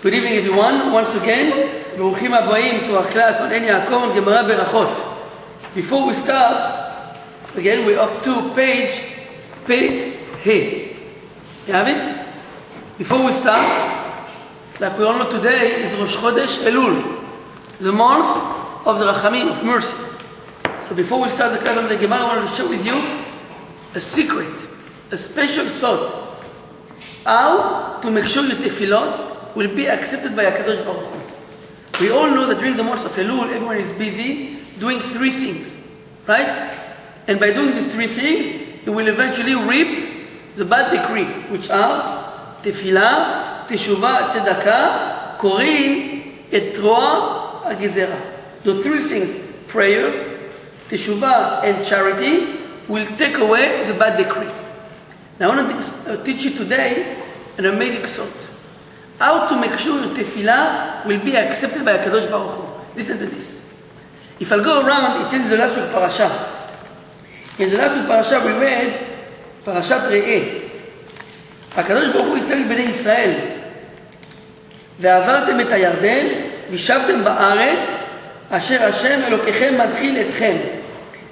Good evening, everyone. Once again, Baruchim Abayim to our class on En Yaakov and Gemara Berachot. Before we start, again, we're up to page P. You have it? Before we start, like we all know today, is Rosh Chodesh Elul, the month of the Rachamim, of mercy. So before we start the class of the Gemara, I wanted to share with you a secret, a special thought, how to make sure your tefillot will be accepted by HaKadosh Baruch Hu. We all know that during the month of Elul, everyone is busy doing three things, right? And by doing the three things, you will eventually reap the bad decree, which are tefillah, teshuvah, tzedakah, korin, et roa, agizera. The three things, prayers, teshuvah, and charity, will take away the bad decree. Now I want to teach you today an amazing thought. How to make sure your tefillah will be accepted by HaKadosh Baruch Hu. Listen to this. If I'll go around, it's in the last week parasha. In the last week parasha we read Parashat Re'eh. HaKadosh Baruch Hu is telling Bnei Israel, ועברתם את הירדן, וישבתם בארץ, אשר השם אלוקיכם מתחיל אתכם,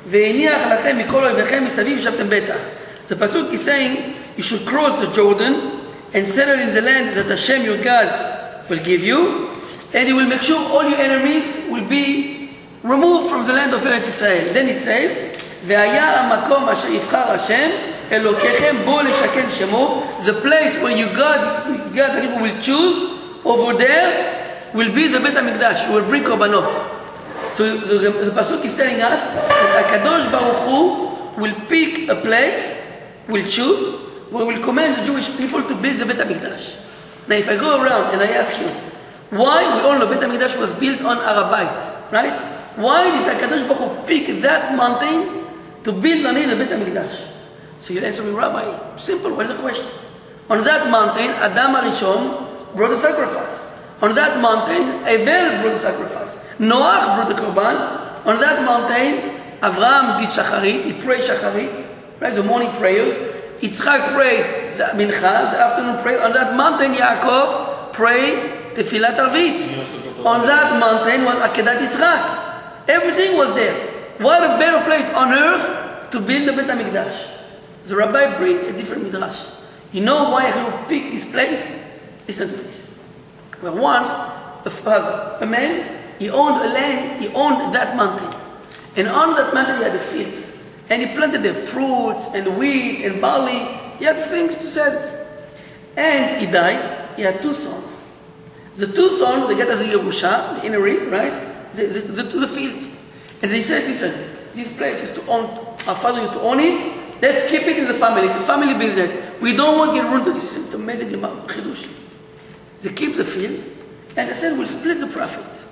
והניח לכם מכל אויביכם מסביב ישבתם בטח. The pasuk is saying, you should cross the Jordan, and settle in the land that Hashem your God will give you, and He will make sure all your enemies will be removed from the land of Eretz Israel. Then it says, והיה המקום אשר יבחר השם אלוקיכם בו לשכן שמו, the place where God the people will choose, over there will be the Bet HaMikdash, will bring korbanot. So the pasuk is telling us that HaKadosh Baruch Hu will pick a place, will choose, we will command the Jewish people to build the Bet HaMikdash. Now if I go around and I ask you, why we all know Bet HaMikdash was built on Arabite, right? Why did HaKadosh Baruch Hu pick that mountain to build on it the Bet HaMikdash? So you'll answer me, Rabbi, simple, what is the question? On that mountain, Adam HaRishon brought a sacrifice. On that mountain, Abel brought a sacrifice. Noach brought a korban. On that mountain, Avraham did shacharit, he prayed shacharit, right? The morning prayers. Yitzchak prayed the mincha, the afternoon prayer. On that mountain, Yaakov prayed tefillat arvit. On that mountain was akedat Yitzchak. Everything was there. What a better place on earth to build the Bet HaMikdash. The Rabbi bring a different midrash. You know why he picked this place? Listen to this. Well, once a father, a man, he owned a land, he owned that mountain. And on that mountain he had a field. And he planted the fruits and wheat and barley. He had things to sell. And he died. He had two sons. The two sons, they get as a Yerusha, the inherit, right? The field. And they said, listen, this place used to own, our father used to own it. Let's keep it in the family. It's a family business. We don't want to get ruined to this. It's amazing chidush. They keep the field. And they said, we'll split the profit.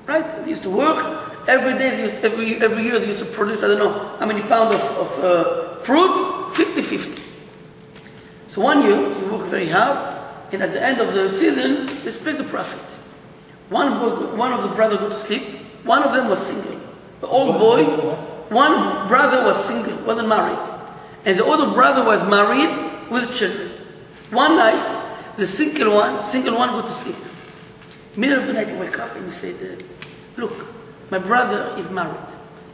Right? They used to work. Every day, every year they used to produce, I don't know how many pounds of fruit, 50-50. So one year, they worked very hard, and at the end of the season, they split the profit. One of the brothers go to sleep, one of them was single. The old boy, one brother was single, wasn't married. And the older brother was married with children. One night, the single one go to sleep. Middle of the night, he wake up and he said, look, my brother is married.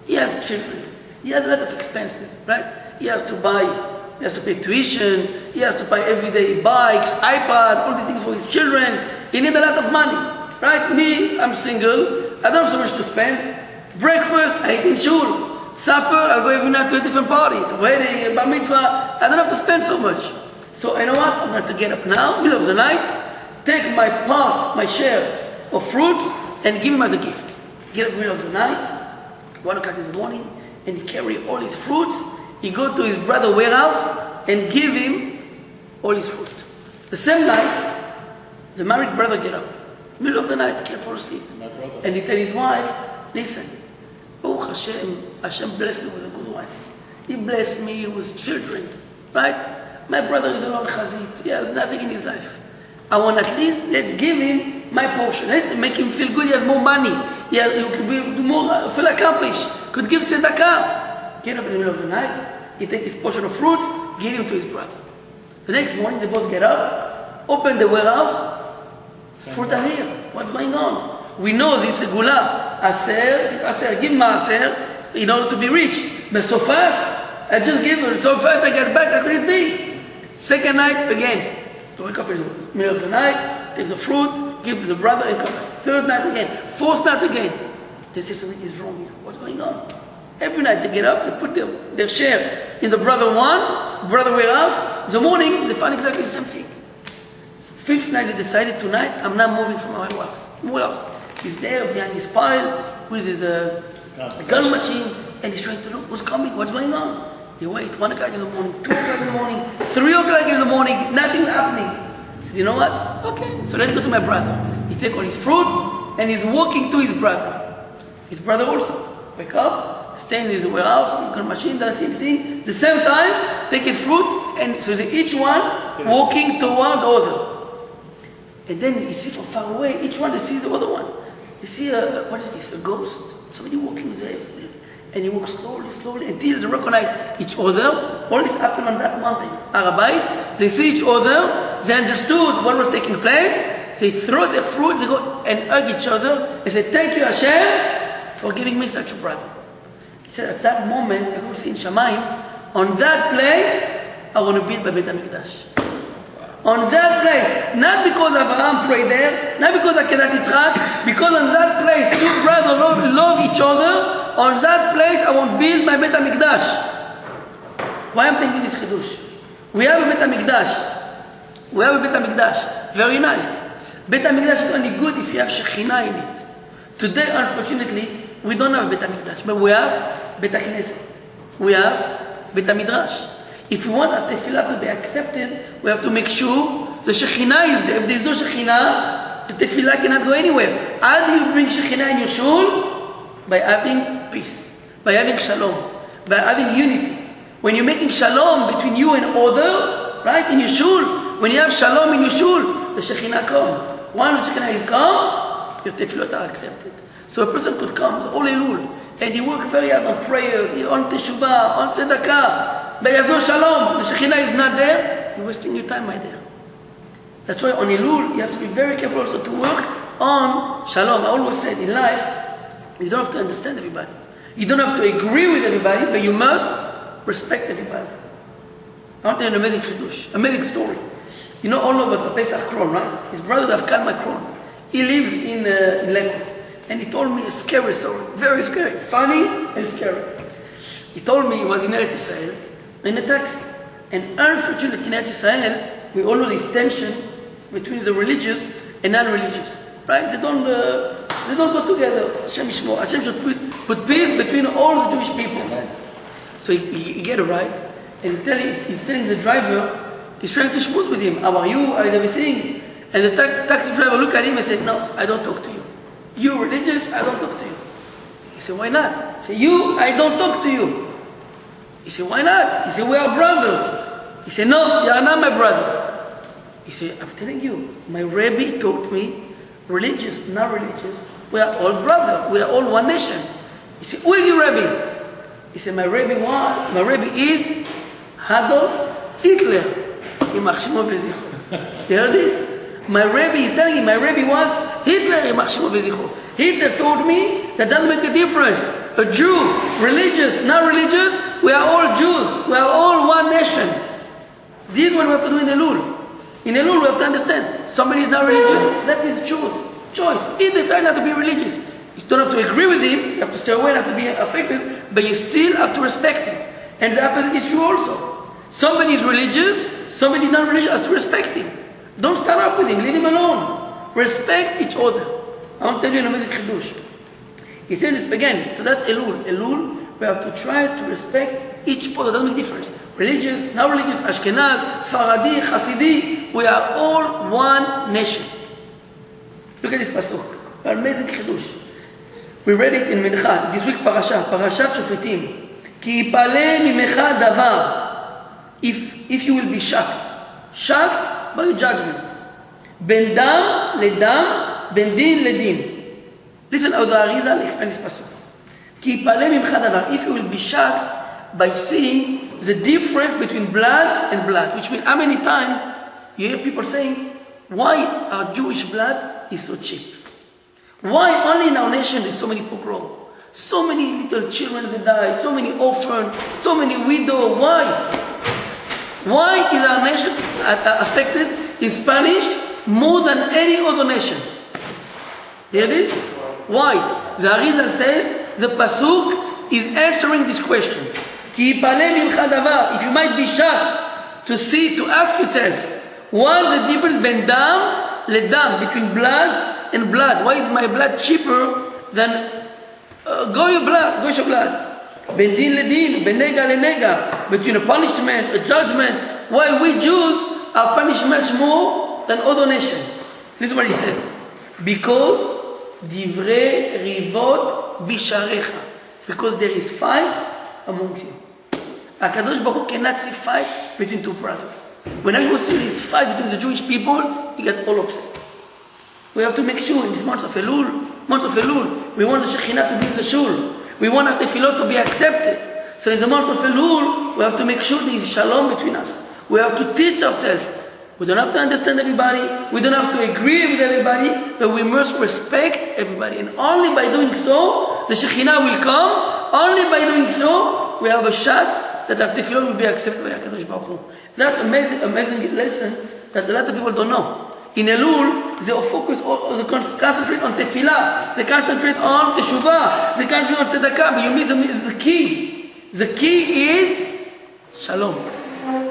He has children. He has a lot of expenses, right? He has to pay tuition. He has to buy everyday bikes, iPad, all these things for his children. He needs a lot of money, right? Me, I'm single. I don't have so much to spend. Breakfast, I eat in shul. Supper, I'll go every night to a different party. To wedding, bar mitzvah. I don't have to spend so much. So you know what? I'm going to get up now, middle of the night, take my share of fruits, and give him as a gift. Get up in the middle of the night, 1 o'clock in the morning, and he carry all his fruits. He go to his brother's warehouse and give him all his fruit. The same night, the married brother get up. Middle of the night, can't fall asleep. And he tell his wife, listen, oh Hashem blessed me with a good wife. He blessed me with children, right? My brother is a long chazit. He has nothing in his life. I want at least, let's give him my portion. Let's make him feel good. He has more money. He could be more, feel accomplished. Could give tzedakah. Get up in the middle of the night. He take his portion of fruits, give him to his brother. The next morning, they both get up, open the warehouse. Fruit are here. What's going on? We know it's a gula. Aser, titaser. Give maaser in order to be rich. But so fast, I just give it. So fast I get back, how could it be? Second night, again. So wake up in the middle of the night, take the fruit, give to the brother, and come back. Third night again. Fourth night again. They say something is wrong here. What's going on? Every night they get up, they put their share in the brother warehouse. In the morning, they find exactly the same thing. Fifth night, they decided tonight, I'm not moving from my warehouse. He's there behind his pile with his gun machine, and he's trying to look who's coming, what's going on. You wait, 1 o'clock in the morning, 2 o'clock in the morning, 3 o'clock in the morning, nothing happening. He said, you know what? Okay, so let's go to my brother. He takes all his fruits, and he's walking to his brother. His brother also. Wake up, stay in his warehouse, gun machine, does the same thing. The same time, take his fruit, and so each one walking towards the other. And then you see from far away, each one sees the other one. You see, what is this, a ghost? Somebody walking there. And he walks slowly, until they recognize each other. All this happened on that mountain, Rabbi. They see each other, they understood what was taking place. They throw their fruit, they go and hug each other, and say, thank you, Hashem, for giving me such a brother. He said, at that moment, I go see in Shamayim, on that place, I want to build my Beit HaMikdash. On that place, not because Abraham prayed there, not because Akedat Yitzchak, because on that place, two brothers love each other. On that place, I want to build my Beit HaMikdash. Why am I thinking this Chidush? We have a Beit HaMikdash. Very nice. Beit HaMikdash is only good if you have Shekhinah in it. Today, unfortunately, we don't have Beit HaMikdash, but we have Beit HaKnesset. We have Beit HaMidrash. If we want our tefillah to be accepted, we have to make sure the Shekhinah is there. If there is no Shekhinah, the tefillah cannot go anywhere. How do you bring Shekhinah in your shul? By having peace, by having shalom, by having unity. When you're making shalom between you and other, right, in your shul, when you have shalom in your shul, the Shekhinah comes. Once the Shekhinah is come, your tefillot are accepted. So a person could come, all Elul, and he works very hard on prayers, on teshuvah, on tzedakah, but he has no shalom, the Shekhinah is not there, you're wasting your time right there. That's why on Elul, you have to be very careful also to work on shalom. I always said in life, you don't have to understand everybody. You don't have to agree with everybody, but you must respect everybody. I want to tell you an amazing chidush, amazing story. You all know about Pesach Kron, right? His brother Avkan Kron. He lives in Lakewood. And he told me a scary story, very scary, funny and scary. He told me he was in Eretz Israel in a taxi. And unfortunately in Eretz Israel, we all know this tension between the religious and non-religious. Right? They don't go together. Hashem Yishmor. Hashem should put peace between all the Jewish people. So he get a ride, and he's telling the driver, he's trying to schmooze with him. How are you? How is everything? And the taxi driver looked at him and said, no, I don't talk to you. You religious, I don't talk to you. He said, why not? He said, you, I don't talk to you. He said, why not? He said, we are brothers. He said, no, you are not my brother. He said, I'm telling you, my Rabbi taught me, religious, not religious, we are all brothers. We are all one nation. He said, who is your Rabbi? He said, my Rabbi is Adolf Hitler. You heard this? My Rabbi is telling him, my Rabbi was Hitler. Hitler told me that doesn't make a difference. A Jew, religious, not religious, we are all Jews. We are all one nation. This is what we have to do in Elul. In Elul, we have to understand, somebody is not religious, that is choice. He decides not to be religious. You don't have to agree with him, you have to stay away, not to be affected, but you still have to respect him. And the opposite is true also. Somebody is religious, somebody is not religious, has to respect him. Don't stand up with him, leave him alone. Respect each other. I want to tell you an amazing chidush. He said this again, so that's Elul. Elul, we have to try to respect each other, doesn't make a difference. Religious, not religious, Ashkenaz, Sfaradi, Hasidi, we are all one nation. Look at this pasuk, an amazing chidush. We read it in Mincha, this week Parashat Shofetim. Ki yipale mimecha davar. If you will be shocked by your judgment. Ben dam ledam, ben din ledin. Listen how the Arizal explains this pasuk. Ki yipale mimecha davar. If you will be shocked by seeing the difference between blood and blood, which means how many times you hear people saying, why our Jewish blood is so cheap. Why only in our nation there's so many pogrom, so many little children that die, so many orphans, so many widows. Why? Why is our nation affected, is punished more than any other nation? Here it is. Why? The Arizal said the pasuk is answering this question. Ki yipalel imcha davar. If you might be shocked to see, to ask yourself, what is the difference between dam ledam, between blood and blood? Why is my blood cheaper than goyish blood? Ben din ledin, ben nega lenega, between a punishment, a judgment. Why we Jews are punished much more than other nations? Listen what he says. Because divrei rivot bisharecha. Because there is fight amongst you. HaKadosh Baruch Hu cannot see fight between two brothers. When I was seeing this fight between the Jewish people, he got all upset. We have to make sure in this month of Elul, we want the Shekhinah to be in the shul. We want our tefillot to be accepted. So in the month of Elul, we have to make sure there is shalom between us. We have to teach ourselves. We don't have to understand everybody. We don't have to agree with everybody. But we must respect everybody. And only by doing so, the Shekhinah will come. Only by doing so, we have a shot that our tefillot will be accepted by HaKadosh Baruch Hu. That's amazing lesson that a lot of people don't know. In Elul, they focus, they concentrate on tefillah, they concentrate on teshuvah, they concentrate on tzedakah, but you miss the key. The key is shalom.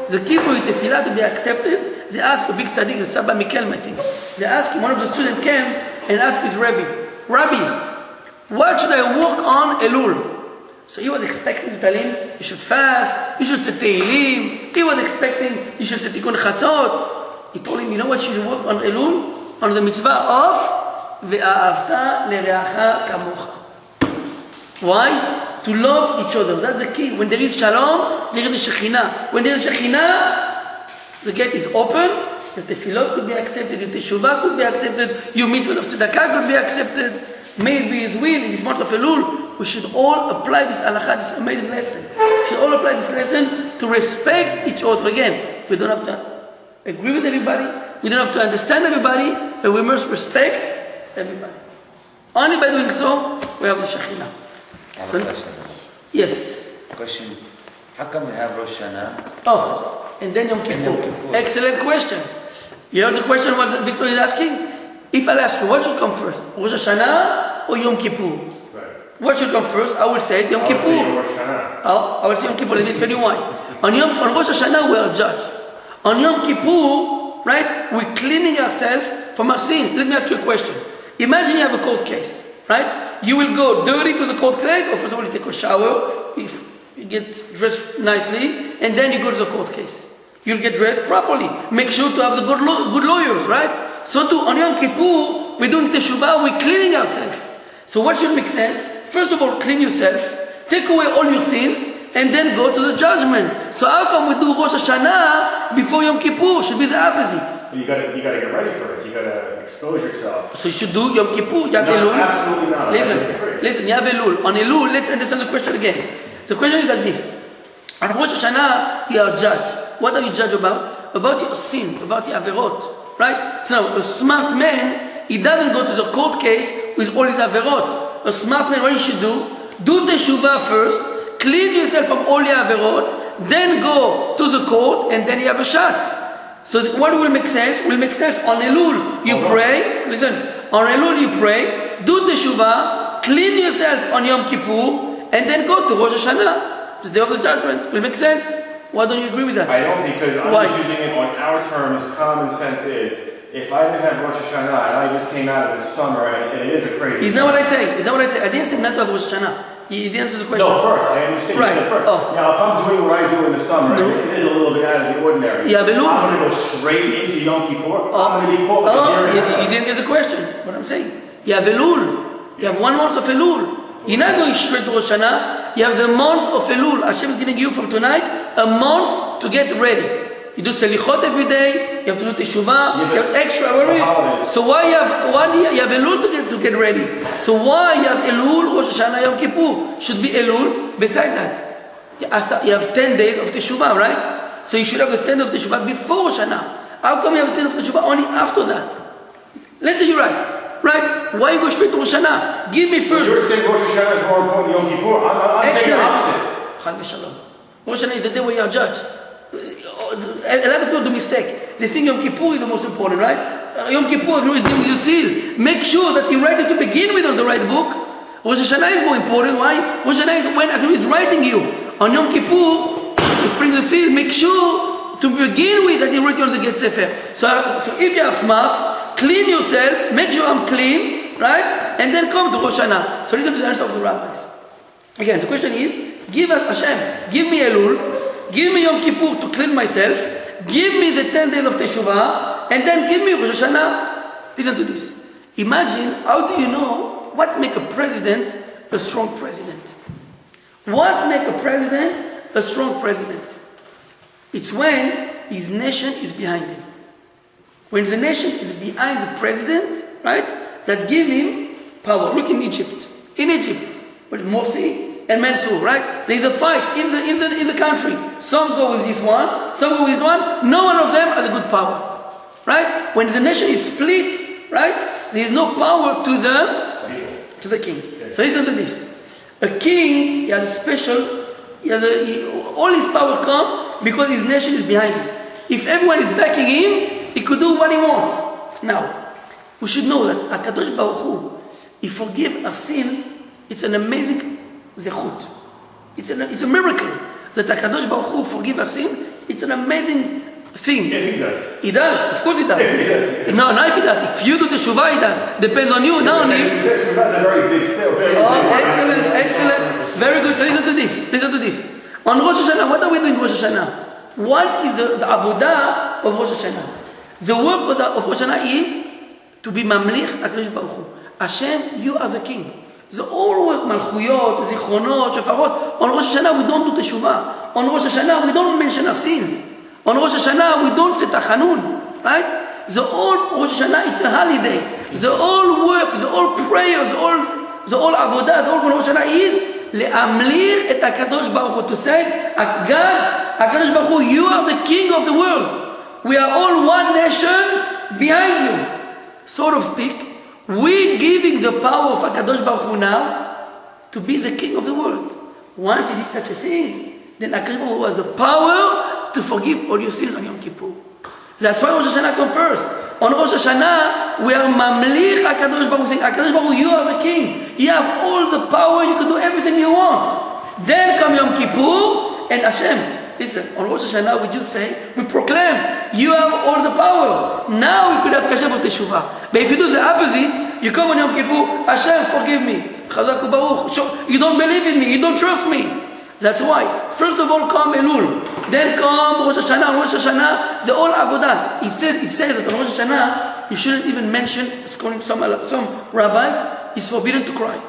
The key for your tefillah to be accepted, they ask a big tzaddik, the Sabba Mikel, I think. They ask him, one of the students came and asked his Rabbi, what should I work on Elul? So he was expecting to tell him, you should fast, you should say Tehillim. He was expecting, you should say Tikkun Chatzot. He told him, you know what you should work on Elul? On the mitzvah of Ve'ahavta lereacha kamocha. Why? To love each other. That's the key. When there is shalom, there is Shekhinah. When there is Shekhinah, the gate is open, the tefillot could be accepted, the teshuvah could be accepted, your mitzvah of tzedakah could be accepted. May it be His will in this month of Elul. We should all apply this halakha, this amazing lesson. We should all apply this lesson to respect each other. Again, we don't have to agree with everybody, we don't have to understand everybody, but we must respect everybody. Only by doing so, we have the Shekhinah. I have a question. Yes. Question. How come we have Rosh Hashanah? Oh, and then Yom Kippur. Excellent question. You heard the question what Victor is asking? If I'll ask you, what should come first? Rosh Hashanah or Yom Kippur? Right. What should come first? I will say Yom Kippur. I will say Yom Kippur. Let me tell you why. On Rosh Hashanah we are judged. On Yom Kippur, right, we're cleaning ourselves from our sins. Let me ask you a question. Imagine you have a court case, right? You will go dirty to the court case, or first of all you take a shower, you get dressed nicely, and then you go to the court case. You'll get dressed properly. Make sure to have the good lawyers, right? So too, on Yom Kippur, we're doing teshuvah, we're cleaning ourselves. So what should make sense? First of all, clean yourself, take away all your sins, and then go to the judgment. So how come we do Rosh Hashanah before Yom Kippur? Should be the opposite. You gotta get ready for it. You gotta expose yourself. So you should do Yom Kippur. You have Elul. Absolutely not. Listen, you have Elul. On Elul, let's understand the question again. The question is like this. On Rosh Hashanah, you are judged. What are you judged about? About your sin, about your averot. Right? So now, a smart man, he doesn't go to the court case with all his averot. A smart man, what he should do teshuvah first, clean yourself from all your averot, then go to the court, and then you have a shot. So what will make sense? Will make sense. On Elul, you pray. Listen, on Elul you pray, do teshuvah, clean yourself on Yom Kippur, and then go to Rosh Hashanah, the day of the judgment. Will make sense? Why don't you agree with that? I don't, because I'm Why? just using it on our terms. Common sense is, if I didn't have Rosh Hashanah and I just came out of the summer, and it is a crazy Is that what I say? Is that what I say? I didn't say not to have Rosh Hashanah. You didn't answer the question. No, first, I understand. Right. You said first. Oh. Now, if I'm doing what I do in the summer, No. and it is a little bit out of the ordinary, You have Elul. I'm going to go straight into Yom Kippur. I'm going to be caught with a you didn't get the question. What I'm saying. You have Elul. You have 1 month of Elul. You're not going straight to Rosh Hashanah. You have the month of Elul. Hashem is giving you from tonight a month to get ready. You do selichot every day. You have to do teshuvah. You have extra worry. So why you have Elul to get ready? So why you have Elul, Rosh Hashanah, Yom Kippur? Should be Elul. Besides that, you have 10 days of teshuvah, right? So you should have the 10 of teshuvah before Rosh Hashanah. How come you have a 10 of Teshuvah only after that? Let's say you're right. Right? Why you go straight to Rosh Hashanah? Give me first. You're saying Rosh Hashanah is more important than Yom Kippur. I'm saying the opposite. Chas v'shalom. Rosh Hashanah is the day where you are judged. A lot of people do mistake. They think Yom Kippur is the most important, right? Yom Kippur is doing your seal. Make sure that you write it to begin with on the right book. Rosh Hashanah is more important. Why? Rosh Hashanah is when Hashem is writing you. On Yom Kippur, he's putting the seal. Make sure to begin with that you write on the Get Sefer. So if you are smart, clean yourself. Make sure I'm clean, right? And then come to Rosh Hashanah. So listen to the answer of the rabbis. Again, the question is, give us Hashem, give me Elul, give me Yom Kippur to clean myself, give me the 10 days of Teshuvah, and then give me Rosh Hashanah. Listen to this. Imagine, how do you know what make a president a strong president? What make a president a strong president? It's when his nation is behind him. When the nation is behind the president, right, that give him power. Look in Egypt. In Egypt, with Morsi and Mansour, right? There is a fight in the country. Some go with this one, some go with this one. No one of them has a good power, right? When the nation is split, right, there is no power to the king. So listen to this. A king, he has a special. All his power come because his nation is behind him. If everyone is backing him, he could do what he wants. Now, we should know that HaKadosh Baruch Hu, he forgives our sins. It's an amazing zechut. It's a miracle that HaKadosh Baruch Hu forgives our sin. It's an amazing thing. If he does. He does. Of course he does. If he does. No, not if he does. If you do the Shuvah, he does. Depends on you, not on him. That's a very big step. Excellent. Very good. So listen to this. On Rosh Hashanah, what are we doing Rosh Hashanah? What is the avodah of Rosh Hashanah? The work of Rosh Hashanah is to be mamlich HaKadosh Baruch Hu. Hashem, you are the king. The all work, malchuyot, zichronot, shafarot. On Rosh Hashanah, we don't do teshuvah. On Rosh Hashanah, we don't mention our sins. On Rosh Hashanah, we don't say tachanun. Right? The all Rosh Hashanah, it's a holiday. The all work, the all prayers, the all avodah, the all Rosh Hashanah is le'amlich et HaKadosh Baruch Hu, to say, God, HaKadosh Baruch Hu, you are the king of the world. We are all one nation behind you. So to speak, we giving the power of HaKadosh Baruch Hu now to be the king of the world. Once he did such a thing, then HaKadosh Baruch Hu has the power to forgive all your sins on Yom Kippur. That's why Rosh Hashanah comes first. On Rosh Hashanah, we are mamlich HaKadosh Baruch Hu, saying, HaKadosh Baruch Hu, you are the king. You have all the power, you can do everything you want. Then come Yom Kippur, and Hashem, listen, on Rosh Hashanah we just say, we proclaim, you have all the power. Now we could ask Hashem for Teshuvah. But if you do the opposite, you come on Yom Kippur, Hashem, forgive me. Chazak Baruch, you don't believe in me, you don't trust me. That's why, first of all, come Elul. Then come Rosh Hashanah. On Rosh Hashanah, the whole avodah. It says that on Rosh Hashanah, you shouldn't even mention, according to some rabbis, it's forbidden to cry.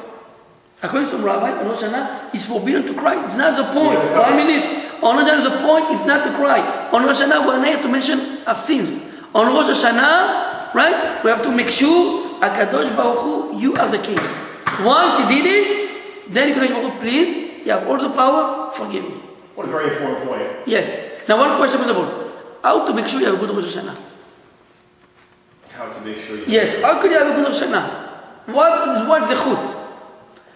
According to some rabbis, on Rosh Hashanah, it's forbidden to cry. It's not the point. 1 minute. On Rosh Hashanah, the point is not to cry. On Rosh Hashanah, we're not here to mention our sins. On Rosh Hashanah, right, we have to make sure, HaKadosh Baruch Hu, you are the king. Once he did it, then HaKadosh Baruch Hu, please, you have all the power, forgive me. What a very important point. Yes. Now one question first of all. How to make sure you have a good Rosh Hashanah? How to make sure you... Yes. How could you have a good Rosh Hashanah? What is the chut?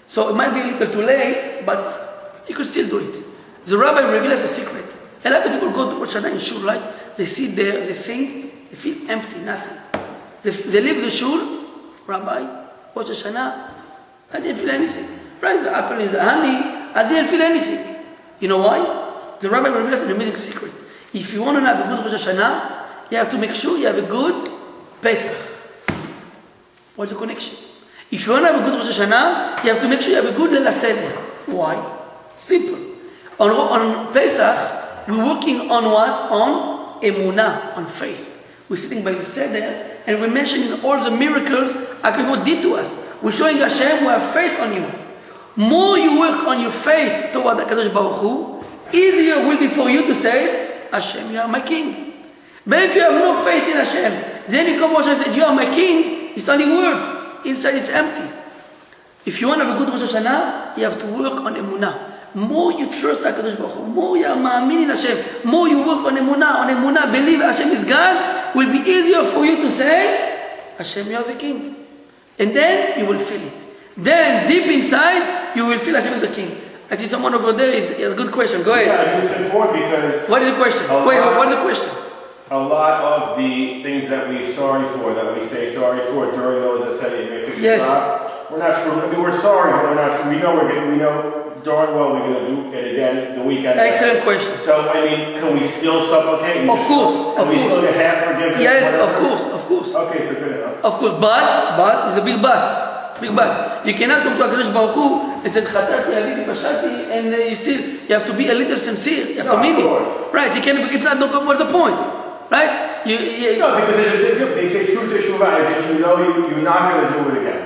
So it might be a little too late, but you could still do it. The rabbi revealed us a secret. A lot of people go to Rosh Hashanah in shul, right? They sit there, they sing, they feel empty, nothing. They leave the shul, Rabbi, Rosh Hashanah, I didn't feel anything. Right? The apple and the honey, I didn't feel anything. You know why? The rabbi revealed us an amazing secret. If you want to have a good Rosh Hashanah, you have to make sure you have a good Pesach. What's the connection? If you want to have a good Rosh Hashanah, you have to make sure you have a good Leila Seder. Why? Simple. On Pesach, we're working on what? On emunah, on faith. We're sitting by the Seder, and we're mentioning all the miracles HaKadosh did to us. We're showing Hashem we have faith on you. More you work on your faith toward HaKadosh Baruch Hu, easier will be for you to say, Hashem, you are my king. But if you have no faith in Hashem, then you come Rosh Hashanah and say, you are my king, it's only words. Inside it's empty. If you want to have a good Rosh Hashanah, you have to work on emunah. More you trust HaKadosh Baruch Hu, more you are ma'amin in Hashem, more you work on emunah, believe Hashem is God, will be easier for you to say, Hashem, you are the king. And then you will feel it. Then deep inside, you will feel Hashem is the king. I see someone over there is a good question. Go ahead. Yeah, it's important because... What is the question? What is the question? A lot of the things that we're sorry for, that we say sorry for during those that say, yes. We're not sure. I mean, we're sorry, but we're not sure. We know darn well we're going to do it again the weekend. Excellent question. So, I mean, can we still supplicate? Of course. Can we still get half forgiveness? Yes, of course. Okay, so good enough. Of course, but, there's a big but. Big but. You cannot come to HaKadosh Baruch Hu and say, Chatati, Aviti, Pashati, and you have to be a little sincere. You have to mean it. Right, you can't, if not, what's the point? Right? No, because there's a big difference. They say true teshuvah is if you know you're not going to do it again.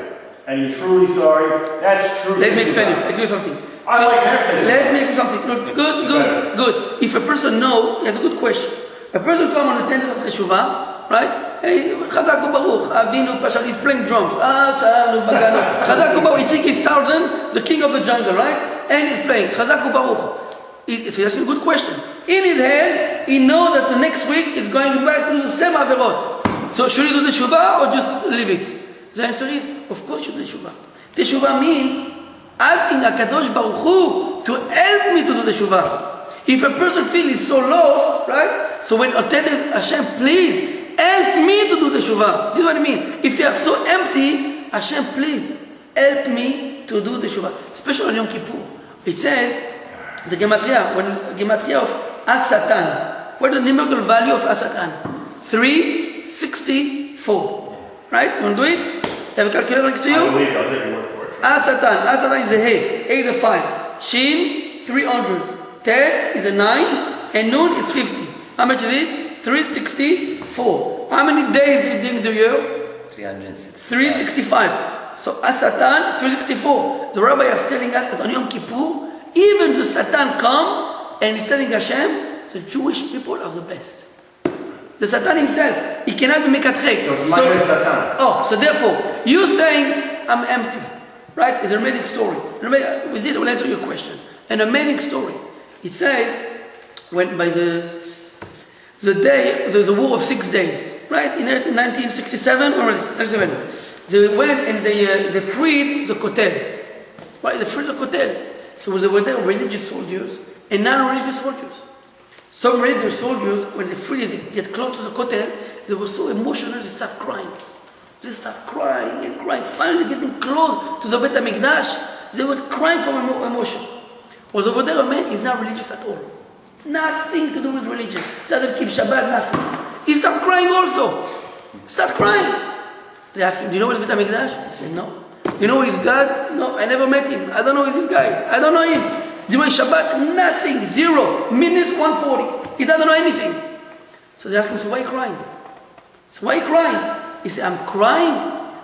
And you're truly sorry. That's true. Let me explain you. Let me something. I like half teshuvah. Let me explain something. Look, good. If a person knows, that's a good question. A person comes on the 10th of teshuvah, right? Hey, Chazak Baruch, Avinu Pasha, he's playing drums. Chazak Baruch, he thinks he's Tarzan, the king of the jungle, right? And he's playing. Chazak Baruch. So that's a good question. In his head, he knows that the next week is going back to the same averot. So should he do the teshuvah or just leave it? The answer is, of course you do the teshuvah. Teshuvah means asking HaKadosh Baruch Hu to help me to do the teshuvah. If a person feels he's so lost, right? So when attended Hashem, please help me to do the teshuvah. This is what I mean. If you are so empty, Hashem, please help me to do the teshuvah. Especially on Yom Kippur. It says, the gematria of As-Satan. What is the numerical value of As-Satan? 364. Right? You want to do it? You have a calculator next to you? I believe I'll take your word for it. As-Satan is a He. A is a 5. Shin, 300. Tet is a 9. And Nun is 50. How much is it? 364. How many days do you do in the year? 365. So As-Satan, 364. The Rabbi is telling us that on Yom Kippur, even the Satan come and he's telling Hashem, the Jewish people are the best. The Satan himself, he cannot make a trick. So it's minus Satan. So therefore, you saying, I'm empty. Right? It's an amazing story. With this, I will answer your question. An amazing story. It says, when by the day, there was a war of 6 days. Right? In 1967, or 67, they went and they freed the Kotel. Right? They freed the Kotel. So there were religious soldiers and non-religious soldiers. Some religious soldiers, when they freed, they get close to the Kotel, they were so emotional, they start crying. They start crying and crying. Finally getting close to the Bet HaMikdash, they were crying from emotion. Was over there a man, he's not religious at all. Nothing to do with religion. Doesn't keep Shabbat, nothing. He starts crying also. Start crying. They ask him, do you know where the Bet HaMikdash? He said, no. You know he's God? No, I never met him. I don't know this guy. I don't know him. Do you know Shabbat? Nothing. 0. Minus 140. He doesn't know anything. So they ask him, so why are you crying? So why are you crying? He said, I'm crying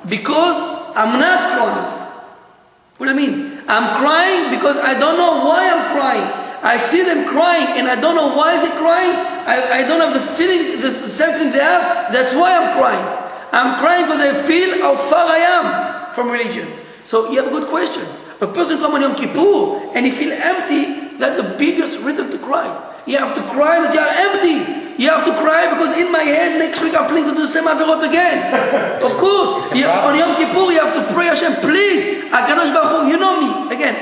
because I'm not crying. What do you mean? I'm crying because I don't know why I'm crying. I see them crying and I don't know why they're crying. I don't have the feeling, the same feelings they have. That's why I'm crying. I'm crying because I feel how far I am from religion. So you have a good question. A person comes on Yom Kippur and he feels empty, that's the biggest reason to cry. You have to cry that you are empty. You have to cry because in my head next week I'm planning to do the same averot again. Of course. On Yom Kippur you have to pray Hashem, please, HaKadosh Baruch Hu, you know me. Again,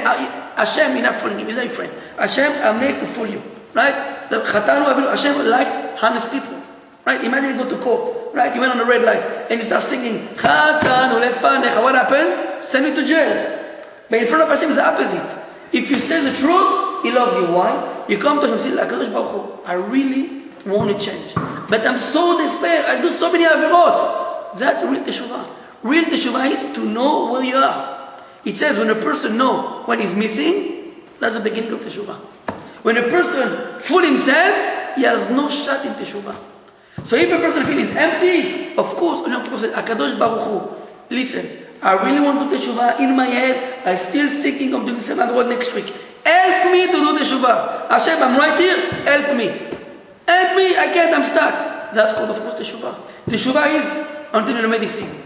Hashem, you're not fooling him, he's not your friend. Hashem, I'm made to fool you. Right? The Chatanu Avinu, Hashem likes honest people. Right? Imagine you go to court. Right? You went on a red light and you start singing, Chatanu lefanecha. What happened? Send you to jail. But in front of Hashem is the opposite. If you say the truth, He loves you. Why? You come to Him and say, HaKadosh Baruch Hu, I really want to change. But I'm so despair. I do so many averot. That's real teshuvah. Real teshuvah is to know where you are. It says when a person knows what is missing, that's the beginning of teshuvah. When a person fool himself, he has no shot in teshuvah. So if a person feels empty, of course, when a person says, HaKadosh Baruch Hu, listen, I really want to do teshuvah in my head. I'm still thinking of doing the same averot next week. Help me to do teshuvah. Hashem, I'm right here. Help me. Help me. I can't. I'm stuck. That's called, of course, teshuvah. Teshuvah is until an amazing thing.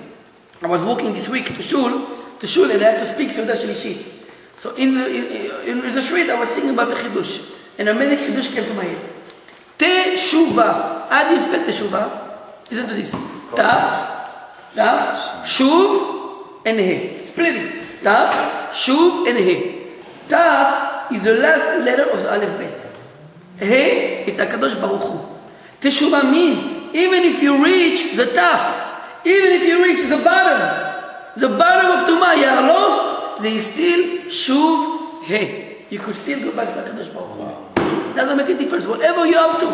I was walking this week to shul, and I had to speak Seudah Shlishit. So in the street, I was thinking about the chidush, and a amazing chidush came to my head. Teshuvah. How do you spell teshuvah? Listen to this. Taf, Shuv, and He. Split it. Taf, Shuv, and He. Taf is the last letter of the Aleph Bet. He, it's HaKadosh Baruch Hu. Teshuvah means, even if you reach the Taf, even if you reach the bottom of Tumah, you are lost, there is still Shuv, He. You could still go back to HaKadosh Baruch Hu. Doesn't make a difference. Whatever you're up to,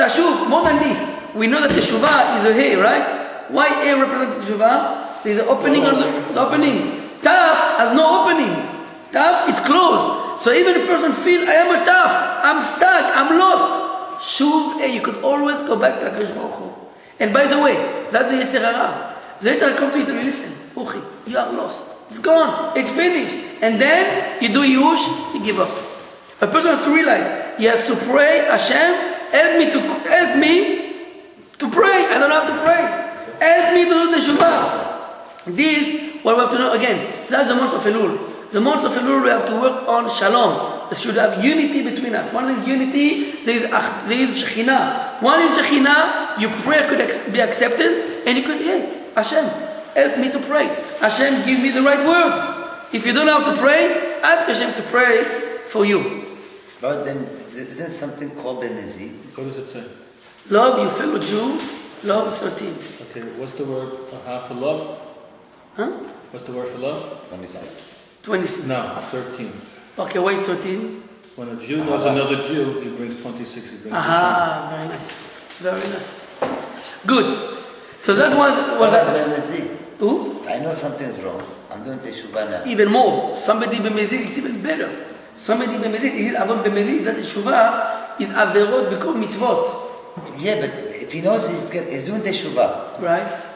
Tashuv, more than this. We know that Teshuvah is a He, right? Why A represents Teshuvah? There is an opening on the opening. Taf has no opening. Taf, it's closed. So even a person feels, I am a Taf, I'm stuck, I'm lost. Shuv, you could always go back to HaKadosh Baruch Hu. And by the way, that's the Yetzer Hara. The Yetzer Hara comes to you and you listen, Uchi, you are lost. It's gone, it's finished. And then you do Yush, you give up. A person has to realize, he has to pray, Hashem, help me to pray. I don't have to pray. Help me to do the Teshuvah. This, what we have to know again, that's the month of Elul. The month of Elul, we have to work on Shalom. We should have unity between us. One is unity, there is Shekhinah. One is Shekhinah, your prayer could be accepted, and you could, Hashem, help me to pray. Hashem, give me the right words. If you don't know how to pray, ask Hashem to pray for you. But then, isn't something called Bemezi? What does it say? Love your fellow Jew, love 13. Okay, what's the word for love? Huh? What's the word for love? Let me see. 26. No, 13. Okay, wait, 13. When a Jew knows another Jew, he brings 26. He brings Aha, very nice. Very nice. Good. So that one was... Bemezi. Who? I know something's wrong. I'm doing Teshuvah now. Even more. Somebody b'mezid, it's even better. Somebody b'mezid, is avon b'mezid, that Teshuvah is averot become mitzvot. Yeah, but if he knows he's doing Teshuvah. Right?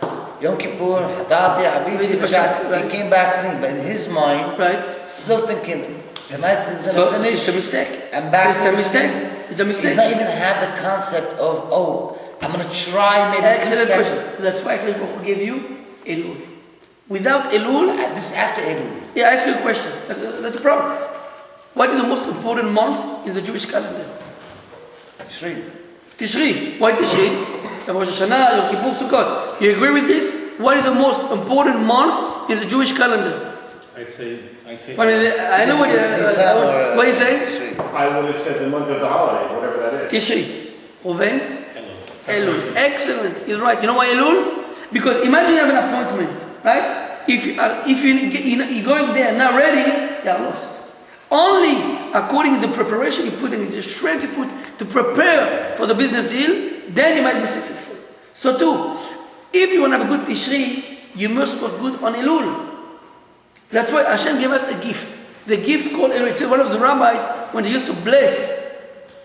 Yom Kippur, Hadati, Abidi, Bashat, he came back clean, but in his mind, Right? still thinking, tonight is going to So finish. it's a mistake. And back It's a mistake. It's a He does mistake. not even have the concept of, I'm going to try maybe. Excellent question. That's why HaKadosh Baruch Hu gave you Elul. Without Elul, This is after Elul. I ask you a question. That's a problem. What is the most important month in the Jewish calendar? Three. Tishri. Why Tishri? Rosh Hashanah, Yom Kippur, Sukkot. You agree with this? What is the most important month in the Jewish calendar? I say. What is it? I know what you what do you say? Three. I would have said the month of the holidays, whatever that is. Tishri. Reuven? Elul. Excellent. He's right. You know why Elul? Because imagine you have an appointment, right? If you're going there not ready, you are lost. Only according to the preparation you put in, the strength you put to prepare for the business deal, then you might be successful. So too, if you want to have a good Tishri, you must work good on Elul. That's why Hashem gave us a gift. The gift called Elul. It's one of the rabbis, when they used to bless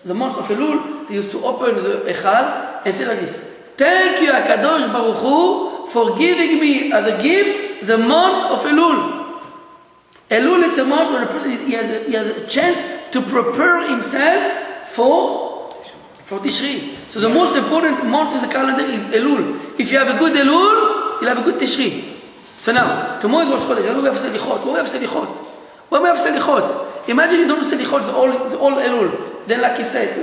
the month of Elul, they used to open the Echad and say like this: thank you, HaKadosh Baruch Hu, for giving me as a gift the month of Elul. Elul, it's a month when a person he has a chance to prepare himself for Tishri. So the most important month in the calendar is Elul. If you have a good Elul, you'll have a good Tishri. So now, tomorrow is Rosh Chodesh. We have Selichot. We have Selichot. When we have Selichot, imagine you don't do Selichot, it's all Elul. Then like he said,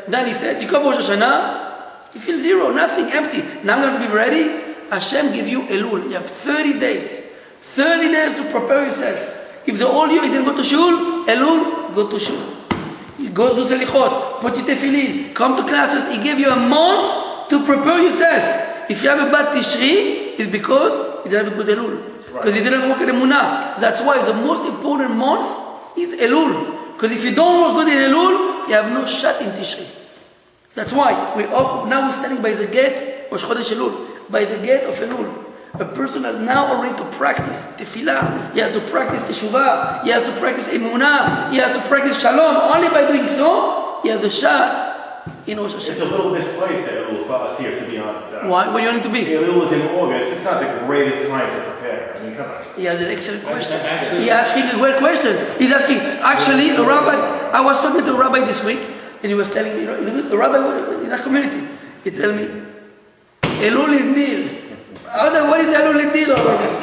Danny said, you come Rosh Hashanah, you feel zero, nothing, empty. Now I'm going to be ready. Hashem give you Elul. You have 30 days. 30 days to prepare yourself. If the whole year you didn't go to shul, Elul, go to shul. You go to Selichot, put your tefillin, come to classes. He gave you a month to prepare yourself. If you have a bad Tishri, it's because you didn't have a good Elul. Because you didn't work in Emunah. That's why the most important month is Elul. Because if you don't work good in Elul, you have no shot in Tishri. That's why now we're standing by the gate, Rosh Chodesh Elul, by the gate of Elul. A person has now already to practice tefillah, he has to practice teshuvah, he has to practice emunah, he has to practice shalom. Only by doing so, he has a shot in Rosh Hashanah. It's a little misplaced that Elul for us here, to be honest. Why? What do you want it to be? Elul is in August. It's not the greatest time to prepare. I mean, come on. He has an excellent question. He's asking a great question. He's asking, actually, a rabbi, I was talking to a rabbi this week, and he was telling me, a rabbi in our community, he told me, Elul Indil. What is Elul Indil?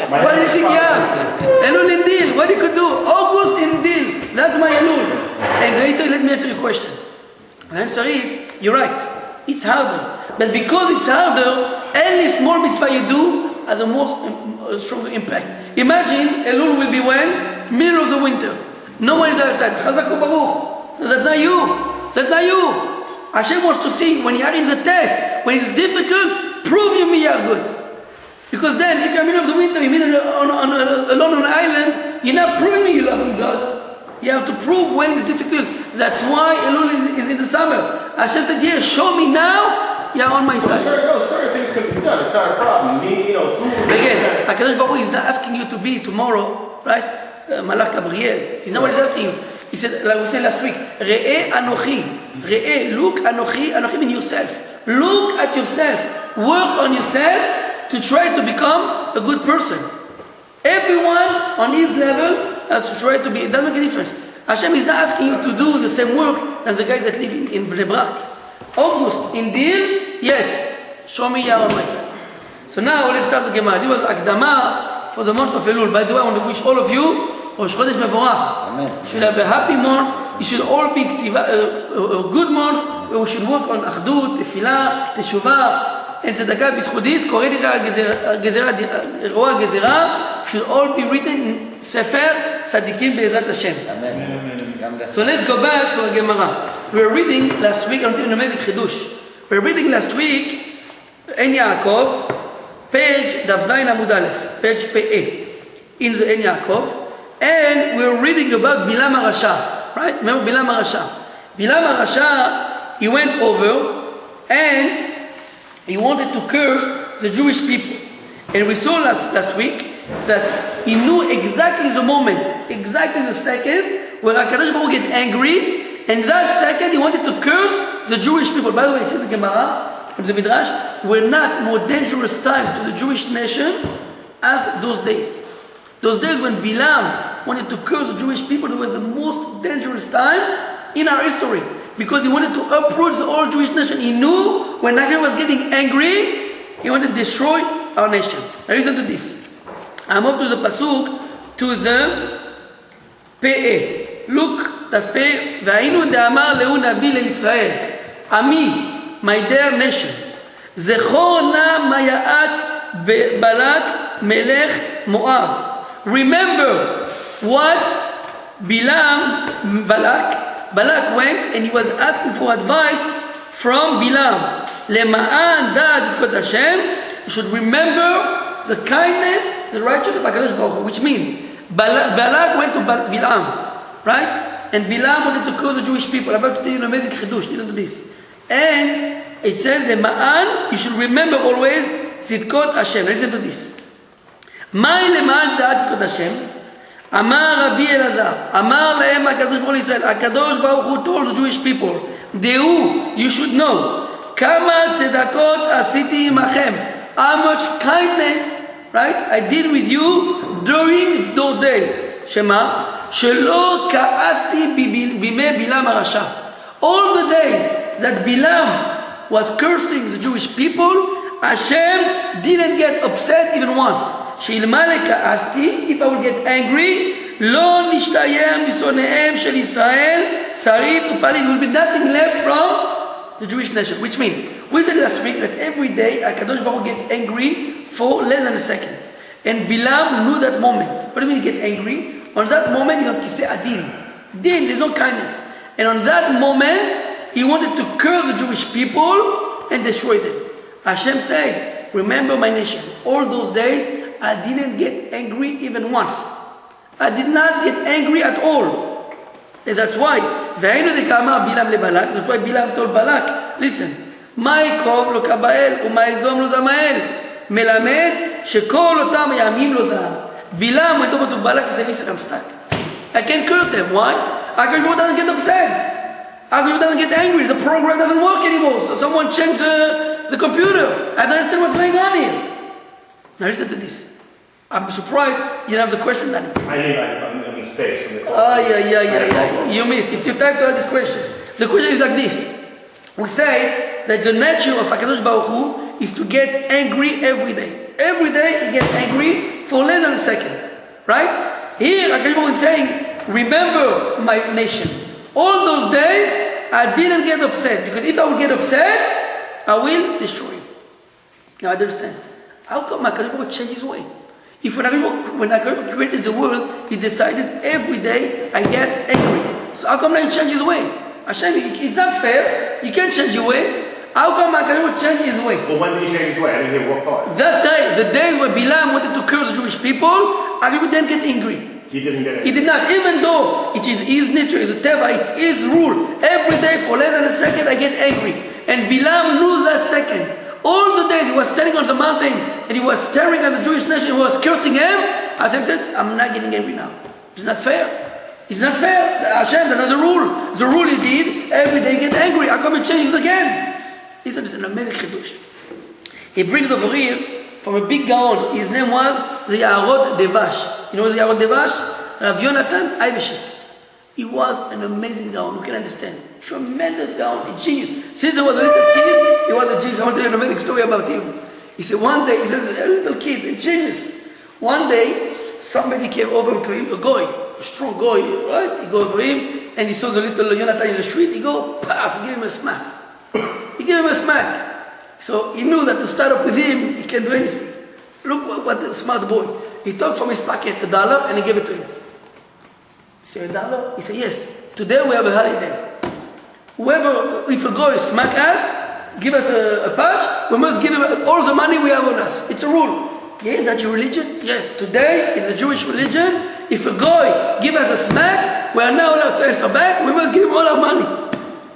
What do you think you have? Elul Indil, what you could do? August Indil. That's my Elul. And so he said, let me answer your question. The answer is, you're right. It's harder. But because it's harder, Any small mitzvah you do has the most strong impact. Imagine Elul will be when? Middle of the winter. No one is outside. Chazak Baruch. That's not you. That's not you. Hashem wants to see when you are in the test, when it's difficult, prove you are good. Because then, if you're in the middle of the winter, you're alone on an island, you're not proving me you love God. You have to prove when it's difficult. That's why Elul is in the summer. Hashem said, yes, show me now, you're on my side. Certain things can be done. It's not a problem. Again, HaKadosh Baruch Hu is not asking you to be tomorrow, right? Malach Gabriel. He's not what he's asking you. He said, like we said last week, Re'eh Anochi. Re'eh, look, Anochi. Anochi means yourself. Look at yourself. Work on yourself to try to become a good person. Everyone on his level has to try to be. It doesn't make a difference. Hashem is not asking you to do the same work as the guys that live in Bnei Brak. August, in Deal, yes, show me Yah on my side. So now let's start the Gemara. This was Akdama for the month of Elul. By the way, I want to wish all of you Rosh Chodesh Mevorach. Amen. You should have a happy month. You should all be a good month where we should work on Achdut, Tefillah, Teshuvah, and Tzedakah. בזכות this, קורא לי רוע הגזירה, should all be written in Sefer Tzadikim Be'ezrat Hashem. Amen. So let's go back to the Gemara. We were reading last week, I'm telling you an amazing chidush. We were reading last week, En Yaakov, page Daf Zayin Amud Aleph, page Pe'eh, in the En Yaakov, and we were reading about Bilam HaRasha, right? Remember Bilam HaRasha? Bilam HaRasha, he went over and he wanted to curse the Jewish people. And we saw last week that he knew exactly the moment, exactly the second where HaKadosh Baruch Hu get angry, and that second he wanted to curse the Jewish people. By the way, it says the Gemara, in the Midrash, were not more dangerous time to the Jewish nation as those days. Those days when Bilam wanted to curse the Jewish people, they were the most dangerous time in our history. Because he wanted to uproot the whole Jewish nation. He knew when HaKadosh was getting angry, he wanted to destroy our nation. Now listen to this. I'm up to the pasuk, to the Pe'eh. Look, Taf Pe'eh. V'ayinu de'amar lehu nabi le'Yisrael. Ami, my dear nation. Zechor na maya'atz Balak melech Moab. Remember what Balak went and he was asking for advice from Bilam. Lema'an da'at zikot Hashem. You should remember the kindness, the righteousness of HaKadosh Baruch Hu, which means Balak went to Bilam, right? And Bilam wanted to curse the Jewish people. I'm about to tell you an amazing chidush. Listen to this. And it says, Lema'an, you should remember always zikot Hashem. Listen to this. Mai lema'an da'at zikot Hashem. Amar Rabbi Elazar, Amar lehem HaKadosh Baruch Hu Israel. HaKadosh Baruch Hu told the Jewish people, Dehu, you should know, Kama tzedakot asiti imachem. How much kindness, right, I did with you during those days. Shema, Shelo ka'asti bimei Bilam HaRasha. All the days that Bilam was cursing the Jewish people, Hashem didn't get upset even once. Sheilmale ka'asti, if I would get angry, lo nishtayem misonehem shel Israel, sarit upalit, will be nothing left from the Jewish nation. Which means, we said last week that every day HaKadosh Baruch Hu get angry for less than a second. And Bilam knew that moment. What do you mean he get angry? On that moment, he got kiseh adin. Din, there's no kindness. And on that moment, he wanted to curse the Jewish people and destroy them. Hashem said, remember my nation. All those days, I didn't get angry even once. I did not get angry at all. And that's why, that's why Bilam told Balak, listen, מה יקרוב לו קבאל ומה יזום לו זמאל מלמד שכל אותם ימים לו זהב. Bilam went over to Balak and said, listen, I'm stuck. I can't curse them. Why? HaKadosh Baruch Hu doesn't get upset. HaKadosh Baruch Hu doesn't get angry. The program doesn't work anymore. So someone changed the computer. I don't understand what's going on here. Now listen to this. I'm surprised you didn't have the question, Danny. I need space from the call. Yeah. You missed. It's your time to ask this question. The question is like this. We say that the nature of HaKadosh Baruch Hu is to get angry every day. Every day he gets angry for less than a second. Right? Here HaKadosh Baruch Hu is saying, remember my nation. All those days I didn't get upset. Because if I would get upset, I will destroy you. Now I understand. How come HaKadosh Baruch Hu changed his way? If when HaKadosh Baruch Hu created the world, he decided every day I get angry. So how come now he changed his way? Hashem, it's not fair. You can't change your way. How come HaKadosh Baruch Hu changed his way? Well, when did he change his way? I didn't hear what part. That day, the day where Bilam wanted to curse the Jewish people, HaKadosh Baruch Hu didn't get angry. He didn't get it. He did not, even though it is his nature, it's a teva, it's his rule. Every day for less than a second I get angry. And Bilam knew that second. All the days he was standing on the mountain and he was staring at the Jewish nation, he was cursing him. Hashem said, I'm not getting angry now. It's not fair. It's not fair. Hashem, that's not the rule. The rule he did, every day he get angry. How come it changes again? Listen, it's an amazing chidush. He brings over here from a big gaon. His name was the Aviad Devash. You know the Aviad Devash? Rabbi Yonatan Iveshitz. He was an amazing gaon. You can understand. Tremendous gaon, a genius. Since I was a little kid, he was a genius. I want to tell you an amazing story about him. He said one day, he said, a little kid, a genius. One day, somebody came over to him, a guy, a strong guy, right? He go over him, and he saw the little Yonatan in the street. He go, paf, give him a smack. He gave him a smack. So he knew that to start up with him, he can't do anything. Look what a smart boy. He took from his pocket $1 and he gave it to him. He said, $1? He said, yes. Today we have a holiday. Whoever, if a guy smack us, give us a patch, we must give him all the money we have on us. It's a rule. Yeah, that's your religion? Yes. Today, in the Jewish religion, if a guy give us a smack, we are now allowed to answer back, we must give him all our money.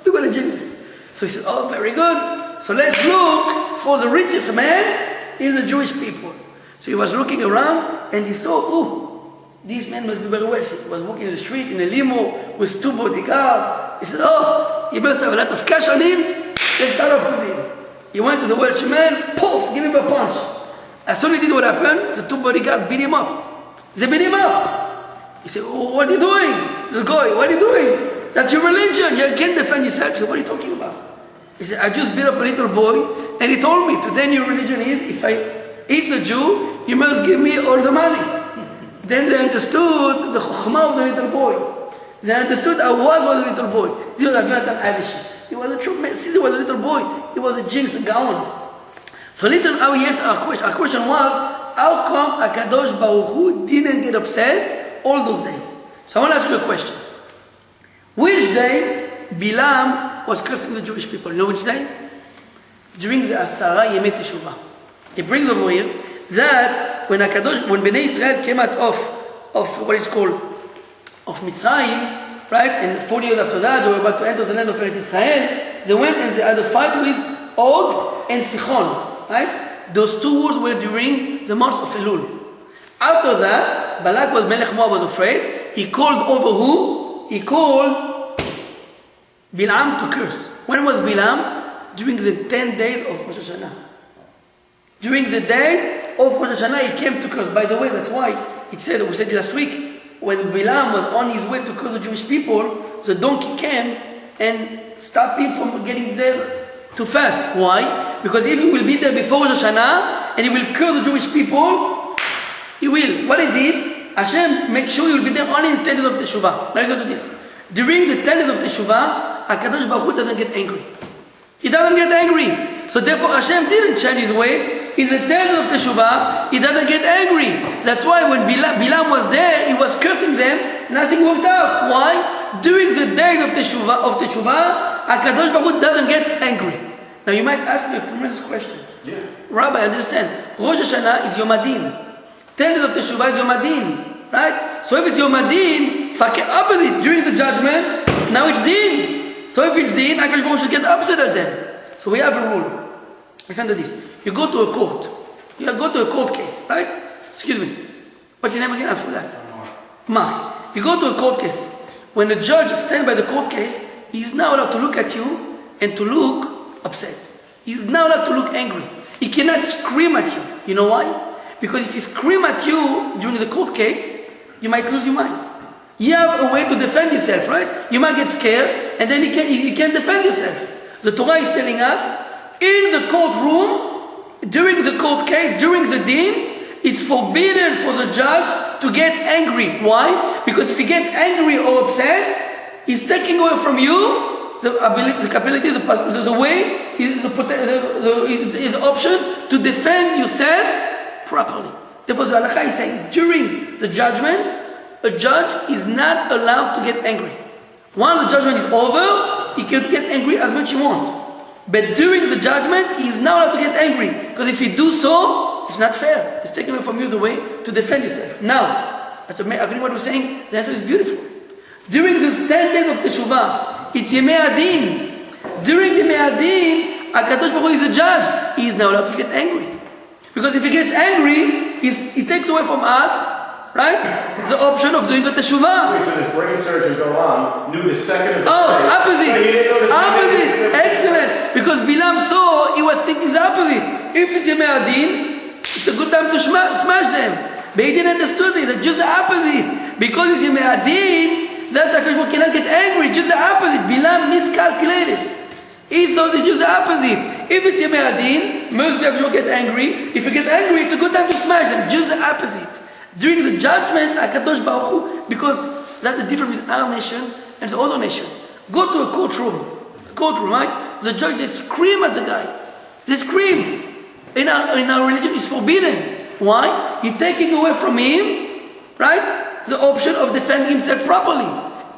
Look what a genius. So he said, oh, very good. So let's look for the richest man in the Jewish people. So he was looking around and he saw, oh, this man must be very wealthy. He was walking in the street in a limo with 2 bodyguards. He said, oh, he must have a lot of cash on him. Let's start off with him. He went to the wealthy man, poof, give him a punch. As soon as he did what happened, the 2 bodyguards beat him up. They beat him up. He said, oh, what are you doing? The guy, what are you doing? That's your religion. You can't defend yourself. He said, what are you talking about? He said, I just beat up a little boy, and he told me, today your religion is, if I eat the Jew, you must give me all the money. Then they understood the chokhmah of the little boy. They understood I was a little boy. This was Yonatan Iveshitz. He was a tremendous, since he was a little boy, he was a genius, a gaon. So listen how he answered our question. Our question was, how come HaKadosh Baruch Hu didn't get upset all those days? So I want to ask you a question. Which days Bilam was cursing the Jewish people? You know which day? During the Asara Yemei Teshuvah. He brings over here that when Bnei Israel came out of what is called of Mitzrayim, right, and 40 years after that they were about to enter the land of Eretz Israel, they went and they had a fight with Og and Sichon, right? Those 2 wars were during the month of Elul. After that, Balak was Melech Moab was afraid. He called over who? He called Bilam to curse. When was Bilam? During the 10 days of Rosh Hashanah. During the days of Rosh Hashanah, he came to curse. By the way, that's why it says, we said last week, when Bilam was on his way to curse the Jewish people, the donkey came and stopped him from getting there to fast. Why? Because if he will be there before Rosh Hashanah and he will curse the Jewish people, he will. What he did, Hashem make sure he will be there only in 10 days of Teshuvah. Now listen to this. During the 10 days of Teshuvah, HaKadosh Baruch Hu doesn't get angry. He doesn't get angry. So therefore Hashem didn't change his way. In the 10 days of Teshuvah, he doesn't get angry. That's why when Bilam was there, he was cursing them, nothing worked out. Why? During the days of Teshuvah, HaKadosh Baruch Hu doesn't get angry. Now you might ask me a tremendous question. Yeah. Rabbi, I understand. Rosh Hashanah is Yom Adin. 10 days of Teshuvah is Yom Adin. Right? So if it's Yom Adin, opposite. During the judgment, now it's Din. So if it's Din, HaKadosh Baruch Hu should get upset at them. So we have a rule. Listen to this. You go to a court. You go to a court case, right? Excuse me. What's your name again? I forgot. Mark. You go to a court case. When the judge stands by the court case, he is now allowed to look at you and to look upset. He is now allowed to look angry. He cannot scream at you. You know why? Because if he screams at you during the court case, you might lose your mind. You have a way to defend yourself, right? You might get scared and then you can't defend yourself. The Torah is telling us, in the courtroom, during the court case, during the din, it's forbidden for the judge to get angry. Why? Because if he gets angry or upset, he's taking away from you the ability, the capability, the way, is the option to defend yourself properly. Therefore, the halakha is saying, during the judgment, a judge is not allowed to get angry. Once the judgment is over, he can get angry as much as he wants. But during the judgment, he is not allowed to get angry. Because if he do so, it's not fair. It's taking away from you the way to defend yourself. Now, according to what we're saying, the answer is beautiful. During this 10 days of Teshuvah, it's Yemei Adin. During Yemei Adin, HaKadosh Baruch Hu is a judge. He is not allowed to get angry. Because if he gets angry, he takes away from us, right, the option of doing the Teshuvah. So this brain surgeon Golan knew the second of the opposite. But he didn't know the Opposite. Excellent. Because Bilam saw, he was thinking the opposite. If it's Yemei Adin, it's a good time to smash them. But he didn't understand it. It's just the opposite. Because it's Yemei Adin, that's why HaKadosh cannot get angry. Just the opposite. Bilam miscalculated. He thought it's just the opposite. If it's Yemei Adin, most people get angry. If you get angry, it's a good time to smash them. Just the opposite. During the judgment, HaKadosh Baruch Hu, because that's the difference between our nation and the other nation. Go to a courtroom, right? The judge, they scream at the guy. They scream. In our religion, it's forbidden. Why? You're taking away from him, right, the option of defending himself properly.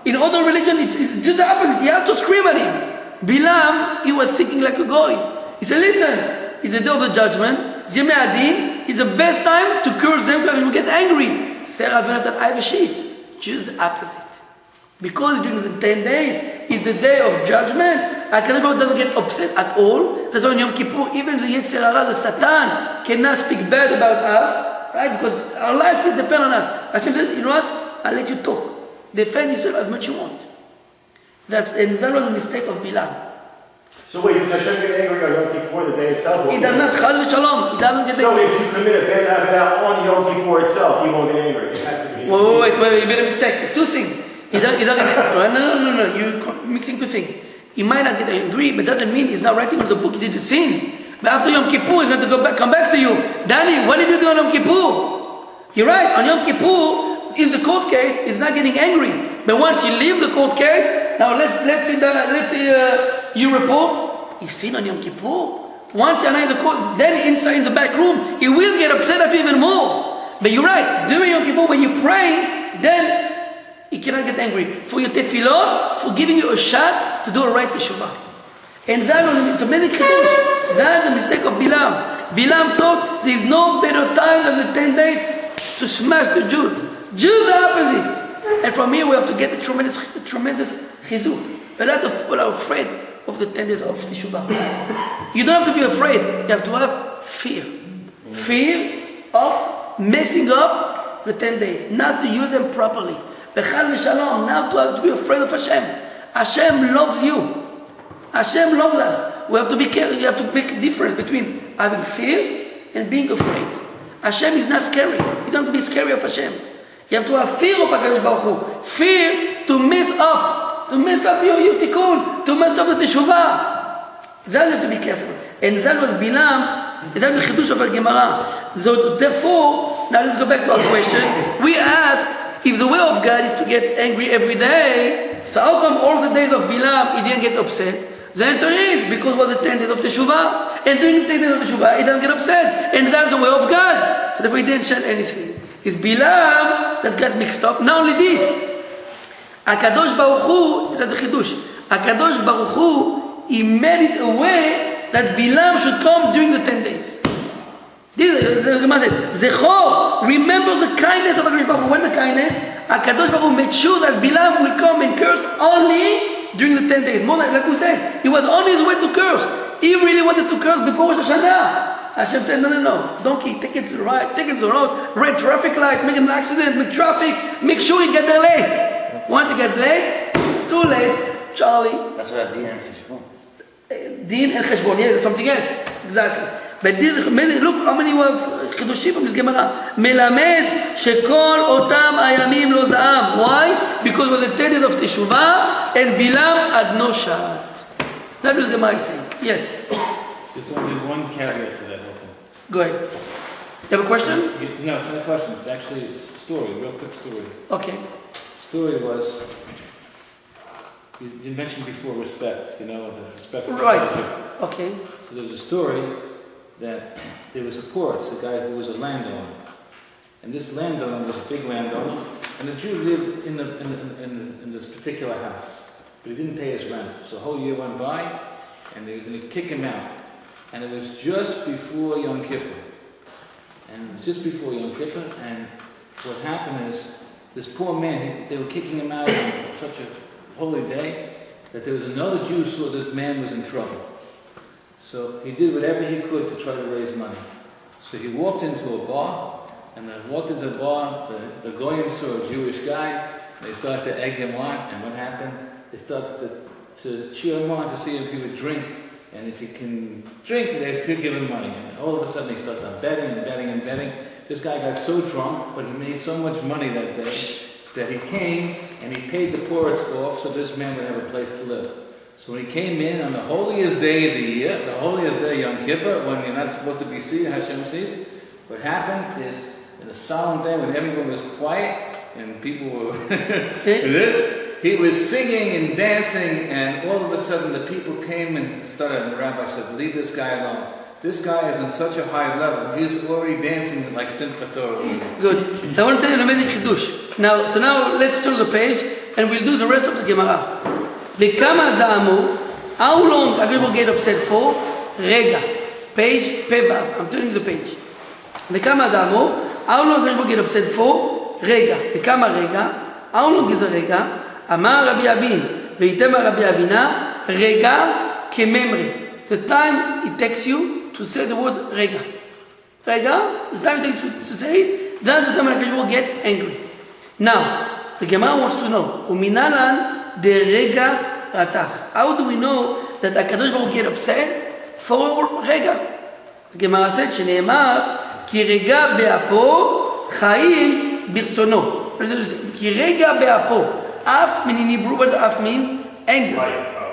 In other religion, it's just the opposite. He has to scream at him. Bilam, he was thinking like a goy. He said, listen, it's the day of the judgment. Yemei Adin, it's the best time to curse them because we get angry. Sarah, I have a sheet. Just the opposite. Because during the 10 days, it's the day of judgment. HaKadosh Baruch Hu doesn't get upset at all. That's why on Yom Kippur, even the Yetzer Hara, the Satan, cannot speak bad about us, right? Because our life will depend on us. Hashem said, you know what? I'll let you talk. Defend yourself as much as you want. And that was the mistake of Bilam. So wait, does Hashem get angry on Yom Kippur, the day itself? He does not, chaz v'shalom. He doesn't get angry. So if you commit a bad aviad on Yom Kippur itself, he won't get angry. Wait, you made a mistake. Two things. He doesn't get angry. No. You're mixing two things. He might not get angry, but that doesn't mean he's not writing on the book. He did the sin. But after Yom Kippur, he's going to come back to you. Danny, what did you do on Yom Kippur? You're right. On Yom Kippur, in the court case, he's not getting angry. But once you leave the court case, now let's say you report. He's seen on Yom Kippur. Once you're not in the court, then inside in the back room, he will get upset at you even more. But you're right. During Yom Kippur, when you pray, then he cannot get angry. For your tefillot, for giving you a shot to do a right teshuvah. And that was a many chiddush. That's the mistake of Bilam. Bilam thought there is no better time than the 10 days to smash the Jews. Jews are opposite. And from here we have to get a tremendous chizuk. A lot of people are afraid of the 10 days of teshuvah. You don't have to be afraid. You have to have fear. Fear of messing up the 10 days. Not to use them properly. B'chal v'shalom, not to be afraid of Hashem. Hashem loves you. Hashem loves us. We have to be careful. You have to make a difference between having fear and being afraid. Hashem is not scary. You don't have to be scary of Hashem. You have to have fear of HaKadosh Baruch Hu. Fear to mess up your tikkun, to mess up the teshuvah. That you have to be careful. And that was Bilam. That was the chidush of Gemara. So therefore, now let's go back to our question. We ask, if the way of God is to get angry every day, so how come all the days of Bilam he didn't get upset? The answer is because it was the 10 days of Teshuvah, and during the 10 days of Teshuvah he doesn't get upset, and that's the way of God. So therefore he didn't shed anything. It's Bilam that got mixed up. Not only this, HaKadosh Baruch Hu, that's a chidush. HaKadosh Baruch Hu, he made it a way that Bilam should come during the 10 days. This is the Gemara said, Zechor, remember the kindness of HaKadosh Baruch Hu. When the kindness, HaKadosh Baruch Hu made sure that Bilam will come and curse only during the 10 days. More like we said, he was on his way to curse. He really wanted to curse before Rosh Hashanah. Hashem said, no. Donkey, take him to the right, take him to the road, red traffic light, make an accident, make traffic, make sure you get there late. Once you get late, too late, Charlie. That's what Din and Cheshbon. Din and Cheshbon, yes, something else. Exactly. But this, look how many chidushim from this Gemara. Melamed shekol otam ayamim lo za'am. Why? Because it was the 10 days of Teshuvah and Bilam had no shot. That was the Gemara saying. Yes. There's only one caveat to that whole thing. Go ahead. You have a question? No, it's not a question. It's actually a story, a real quick story. Okay. Story was You mentioned before respect, the respect for Right. fellowship. Okay. So there's a story that there was a poor, it's a guy who was a landowner. And this landowner was a big landowner, and the Jew lived in this particular house. But he didn't pay his rent. So a whole year went by, and they was going to kick him out. And it was just before Yom Kippur. And it was just before Yom Kippur, and what happened is, this poor man, they were kicking him out on such a holy day, that there was another Jew who saw this man was in trouble. So he did whatever he could to try to raise money. So he walked into a bar, and then walked into the bar, the goyim saw a Jewish guy, they started to egg him on, and what happened? They started to cheer him on to see if he would drink, and if he can drink, they could give him money. And all of a sudden he started betting. This guy got so drunk, but he made so much money that day, that he came and he paid the poorest off so this man would have a place to live. So when he came in on the holiest day of the year, the holiest day Yom Kippur, when you're not supposed to be seen, Hashem sees, what happened is, in a solemn day when everyone was quiet and people were he was singing and dancing, and all of a sudden the people came and started, and the rabbi said, leave this guy alone. This guy is on such a high level. He's already dancing like Simchat Torah. Good. So I want to tell you an amazing chidush. Now let's turn the page and we'll do the rest of the Gemara. V'kama za'amu, how long are people get upset for? Rega. Page, Pevav. I'm turning the page. V'kama za'amu, how long are people get upset for? Rega. V'kama rega, how long is a rega? Amar Rabbi Abin, v'itema Rabbi Avina, rega kememri. The time it takes you to say the word rega. Rega, the time it takes you to say it, that's the time when people get angry. Now, the Gemara wants to know, uminalan de rega ratach. How do we know that HaKadosh Baruch Hu get upset for rega? The Gemara said, sheneemar, ki rega be'apo, chaim birtzono. Ki rega be'apo. Af mean in Hebrew, what does af mean? Anger.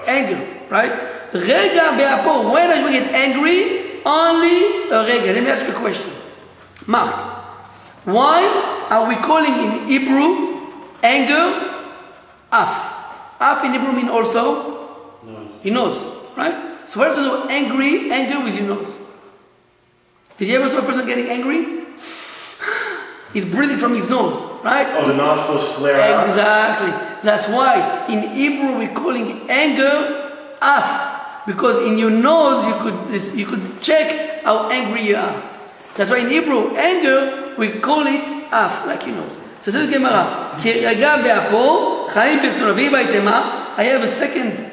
Anger, right? Rega be'apo. When does we get angry? Only a rega. Let me ask you a question. Mark, why are we calling in Hebrew anger af? Af in Hebrew mean also? No. He knows, right? So what does it do? Anger with your nose. Did you ever see a person getting angry? He's breathing from his nose, right? Oh, the nostrils flare out. Exactly. That's why in Hebrew we're calling anger af, because in your nose you could check how angry you are. That's why in Hebrew anger we call it af, like your nose. So this is Gemara. I have a second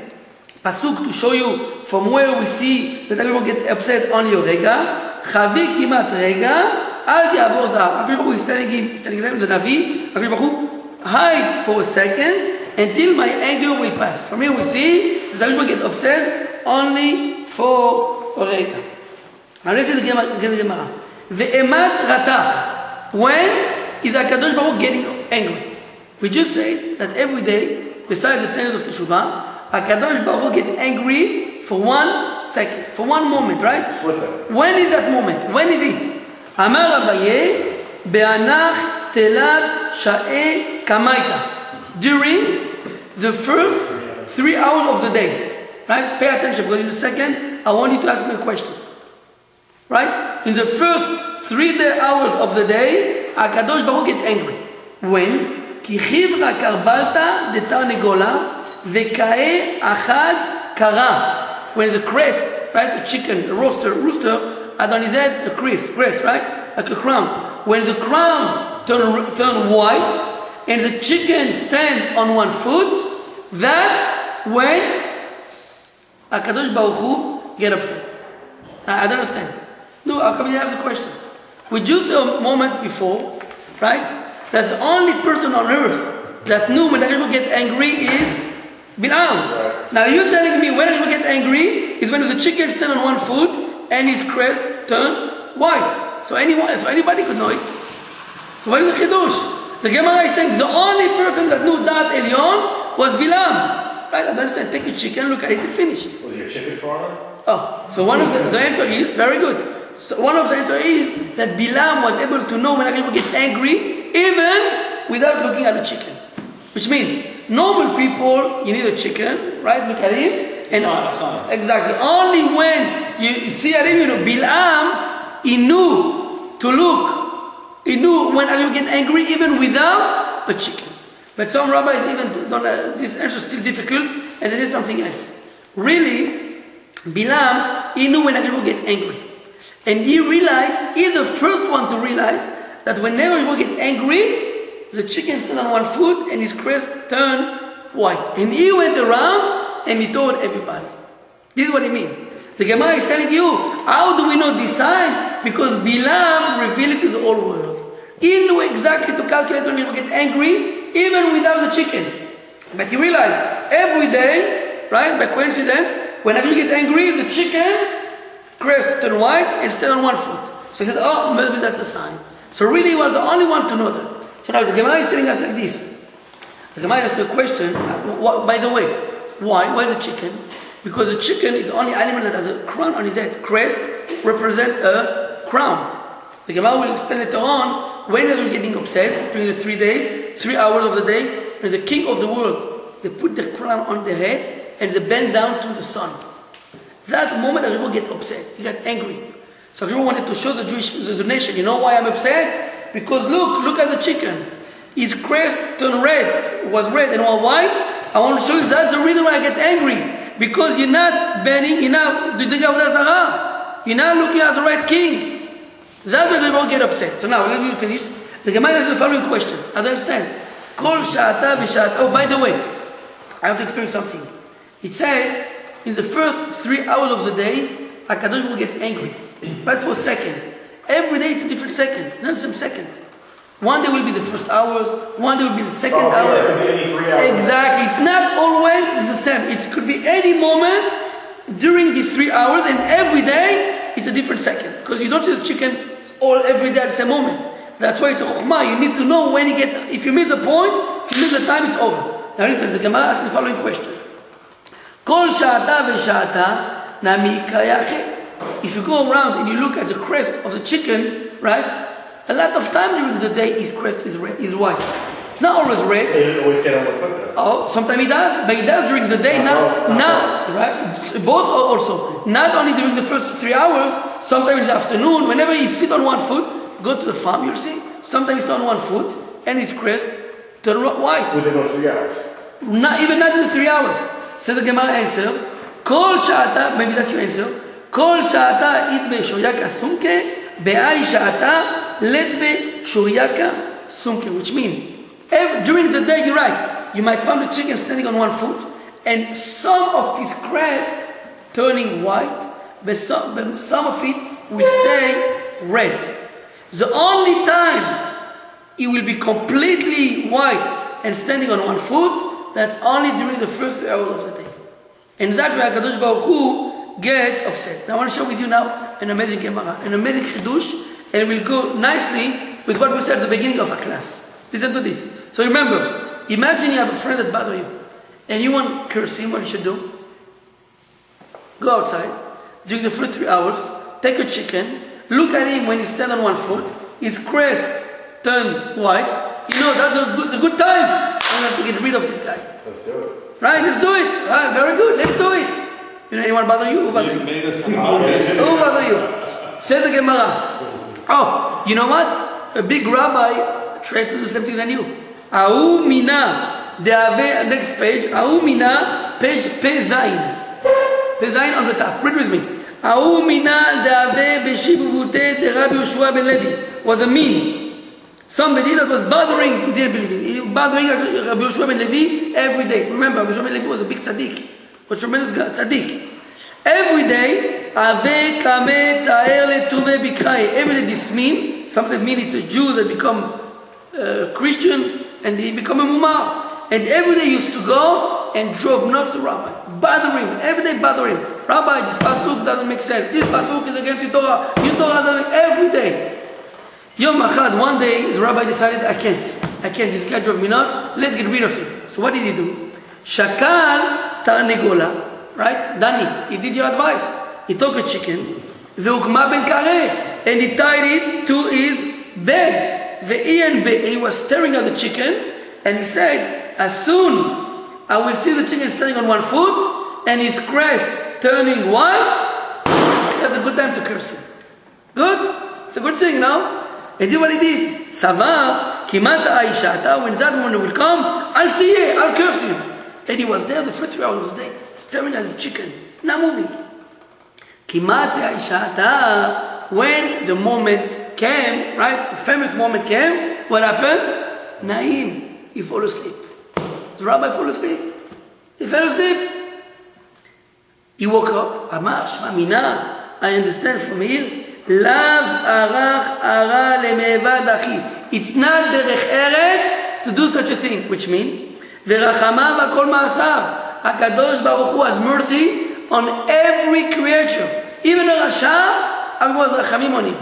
pasuk to show you from where we see that everyone get upset on your rega. Chavi kimat rega. Al Yavor Zahav. HaKadosh Baruch Hu is telling them, the Navi, HaKadosh Baruch Hu, hide for a second until my anger will pass. From here we see that HaKadosh Baruch Hu get upset only for a rega. Now let's see the Gemara. Ve'emat ratach. When is HaKadosh Baruch Hu getting angry? We just said that every day, besides the 10 of Teshuvah, HaKadosh Baruch Hu get angry for 1 second, for 1 moment, right? What's that? When is that moment? When is it? Amar Rabbi, be'anach telat sha'e kamaita. During the first 3 hours of the day. Right? Pay attention, because in a second, I want you to ask me a question. Right? In the first 3 hours of the day, HaKadosh Baruch Hu get angry. When? Ki chivra karbalta de tarnegola ve'kae achad kara. When the crest, right, the chicken, the rooster, had on his head a crest, right? Like a crown. When the crown turn white and the chicken stand on 1 foot, that's when HaKadosh Baruch Hu get upset. I don't understand. No, how come you ask the question? We just a moment before, right? That the only person on earth that knew when HaKadosh Baruch Hu get angry is Bilam. Right. Now you're telling me when HaKadosh Baruch Hu get angry is when the chicken stand on 1 foot and his crest turned white. So anybody could know it. So what is the chidush? The Gemara is saying the only person that knew that Elyon was Bilam. Right? I don't understand. Take a chicken, look at it, and finish. Was he a chicken farmer? Oh, so one of the answer is very good. So one of the answer is that Bilam was able to know when people get angry, even without looking at the chicken. Which means, normal people, you need a chicken, right? Look at him. And Sign. exactly. Only when you see at him, Bilam, he knew to look. He knew when I will get angry even without a chicken. But some rabbis even don't, this answer is still difficult, and this is something else. Really, Bilam, he knew when I will get angry. And he realized, he's the first one to realize that whenever he will get angry, the chicken stood on one foot and his crest turned white. And he went around and he told everybody. This is what he means. The Gemara is telling you, how do we know this sign? Because Bilam revealed it to the whole world. He knew exactly to calculate when he will get angry, even without the chicken. But he realized, every day, right, by coincidence, when I will get angry, the chicken crest turned white and stayed on one foot. So he said, oh, maybe that's a sign. So really he was the only one to know that. So now the Gemara is telling us like this. The Gemara asks a question, by the way, why? Why the chicken? Because the chicken is the only animal that has a crown on his head. Crest represents a crown. The Gemara will explain later on when they were getting upset during the 3 days, 3 hours of the day, and the king of the world, they put the crown on their head and they bend down to the sun. That moment that people get upset, he got angry. So Hashem wanted to show the nation, you know why I'm upset? Because look at the chicken. His crest turned red, was red and was white. I want to show you that's the reason why I get angry. Because you're not bending, you're not doing avodah zarah. You're not looking at the right king. That's why they won't get upset. So now, let me finish. The Gemara has the following question. I understand. Kol sha'ata v'sha'ata. Oh, by the way, I have to explain something. It says, in the first 3 hours of the day, HaKadosh will get angry. That's for second. Every day it's a different second. It's not the same second. One day will be the first hours, one day will be the second hour. Yeah, it could be any 3 hours. Exactly. It's not always the same. It could be any moment during these 3 hours, and every day it's a different second. Because you don't see this chicken all every day at the same moment. That's why it's a chokhmah. You need to know when you get, if you miss the point, if you miss the time, it's over. Now listen, the Gemara asks the following question. Kol sha'ata v'sha'ata nami kayache. If you go around and you look at the crest of the chicken, right? A lot of time during the day his crest is red, is white. It's not always red. They didn't always stand on one foot though. Oh, sometimes he does, but he does during the day. Now, right? Both also. Not only during the first 3 hours, sometimes in the afternoon, whenever he sit on one foot, go to the farm, you'll see. Sometimes he's on one foot, and his crest turn white. Within those 3 hours. Not in the 3 hours. Says the Gemara answer, Kol sha'ata, maybe that's your answer. Kol sha'ata itbe shoyaka sumke, be'ai sha'ata letbe shoyaka sumke. Which means, during the day, you're right. You might find the chicken standing on one foot, and some of his crest turning white, but some of it will stay red. The only time it will be completely white and standing on one foot, that's only during the first 3 hours of the day. And that's why HaKadosh Baruch Hu get upset. Now I want to share with you now an amazing Gemara, an amazing Chidush, and it will go nicely with what we said at the beginning of our class. Listen to this. So remember, imagine you have a friend that bothers you, and you want to curse him. What you should do? Go outside, during the first 3 hours, take a chicken, look at him when he stands on one foot, his crest turn white. You know, that's a good time. We have to get rid of this guy. Let's do it. Right, let's do it. Right, very good, let's do it. You know anyone bother you? Who bother you? Who bother you? Says the Gemara. Oh, you know what? A big rabbi tried to do the same thing than you. Ahu mina, next page, Ahu mina, page Pe Zayin. Pe Zayin on the top, read with me. Ahu mina de'ave b'shivuvute de Rabbi Yoshua ben Levi. Was a mean. Somebody that was bothering, he didn't believe in. He was bothering Rabbi Yoshua ben Levi every day. Remember, Rabbi Yoshua ben Levi was a big tzaddik. Was a tremendous tzaddik. Every day, ave kametz ha'er letuve bikrai. Every day this mean, sometimes mean it's a Jew that become Christian and he become a mumar. And every day he used to go and drove nuts to Rabbi. Bothering him, every day bothering him. Rabbi, this pasuk doesn't make sense. This pasuk is against your Torah. Your Torah doesn't make every day. Yom Echad, one day, the rabbi decided, I can't, this guy drove me nuts, let's get rid of him. So what did he do? Shakal tarnegola, right? Dani, he did your advice. He took a chicken, ve'ukma ben kareh, and he tied it to his bed. And he was staring at the chicken, and he said, as soon I will see the chicken standing on one foot and his crest turning white, that's a good time to curse him. Good? It's a good thing, no? And this is what he did. Savar, kimata aishata, when that woman will come, I'll curse him. And he was there the first 3 hours of the day, staring at his chicken, not moving. Kimata aishata, when the moment came, right, the famous moment came, what happened? Naim, he fell asleep. The rabbi fell asleep. He fell asleep. He woke up. Amar shma mina. I understand from here. Lav arach ara lemevad achi. It's not derech eres to do such a thing, which means verachamav al kol ma'asav. HaKadosh Baruch Hu has mercy on every creature. Even a rasha, I was rachamim on him.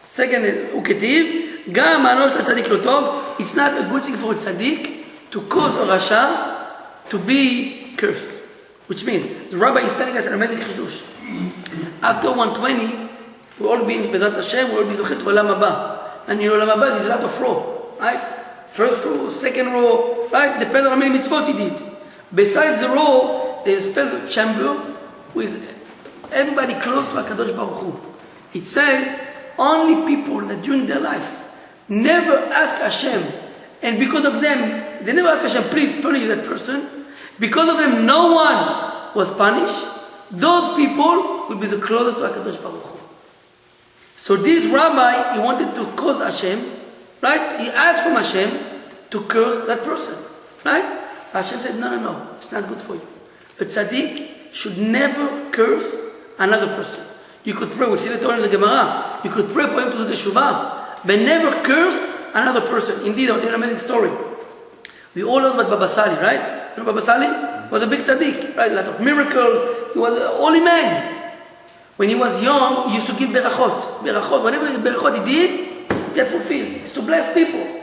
Second, uketiv. Gam anosh tzaddik lo tov. It's not a good thing for a tzaddik to cause a rasha to be cursed. Which means, the rabbi is telling us an amazing chidush. After 120, we'll all be in Bezat Hashem, we'll all be zochet olam haba. And in olam haba, there's a lot of row, right? First row, second row, right? Depends on how many mitzvot he did. Besides the row, there's a special chamber with everybody close to HaKadosh Baruch Hu. It says, only people that during their life never ask Hashem, and because of them, they never ask Hashem, please punish that person. Because of them, no one was punished. Those people will be the closest to HaKadosh Baruch Hu. So this rabbi, he wanted to curse Hashem, right? He asked from Hashem to curse that person, right? Hashem said, no, it's not good for you. A tzaddik should never curse another person. You could pray, we see that in the Gemara, you could pray for him to do the teshuvah, but never curse another person. Indeed, I'll tell you an amazing story. We all know about Baba Sali, right? You know Baba Sali? He was a big tzaddik, right? A lot of miracles. He was a holy man. When he was young, he used to give berachot. Whatever berachot he did, get fulfilled. He used to bless people.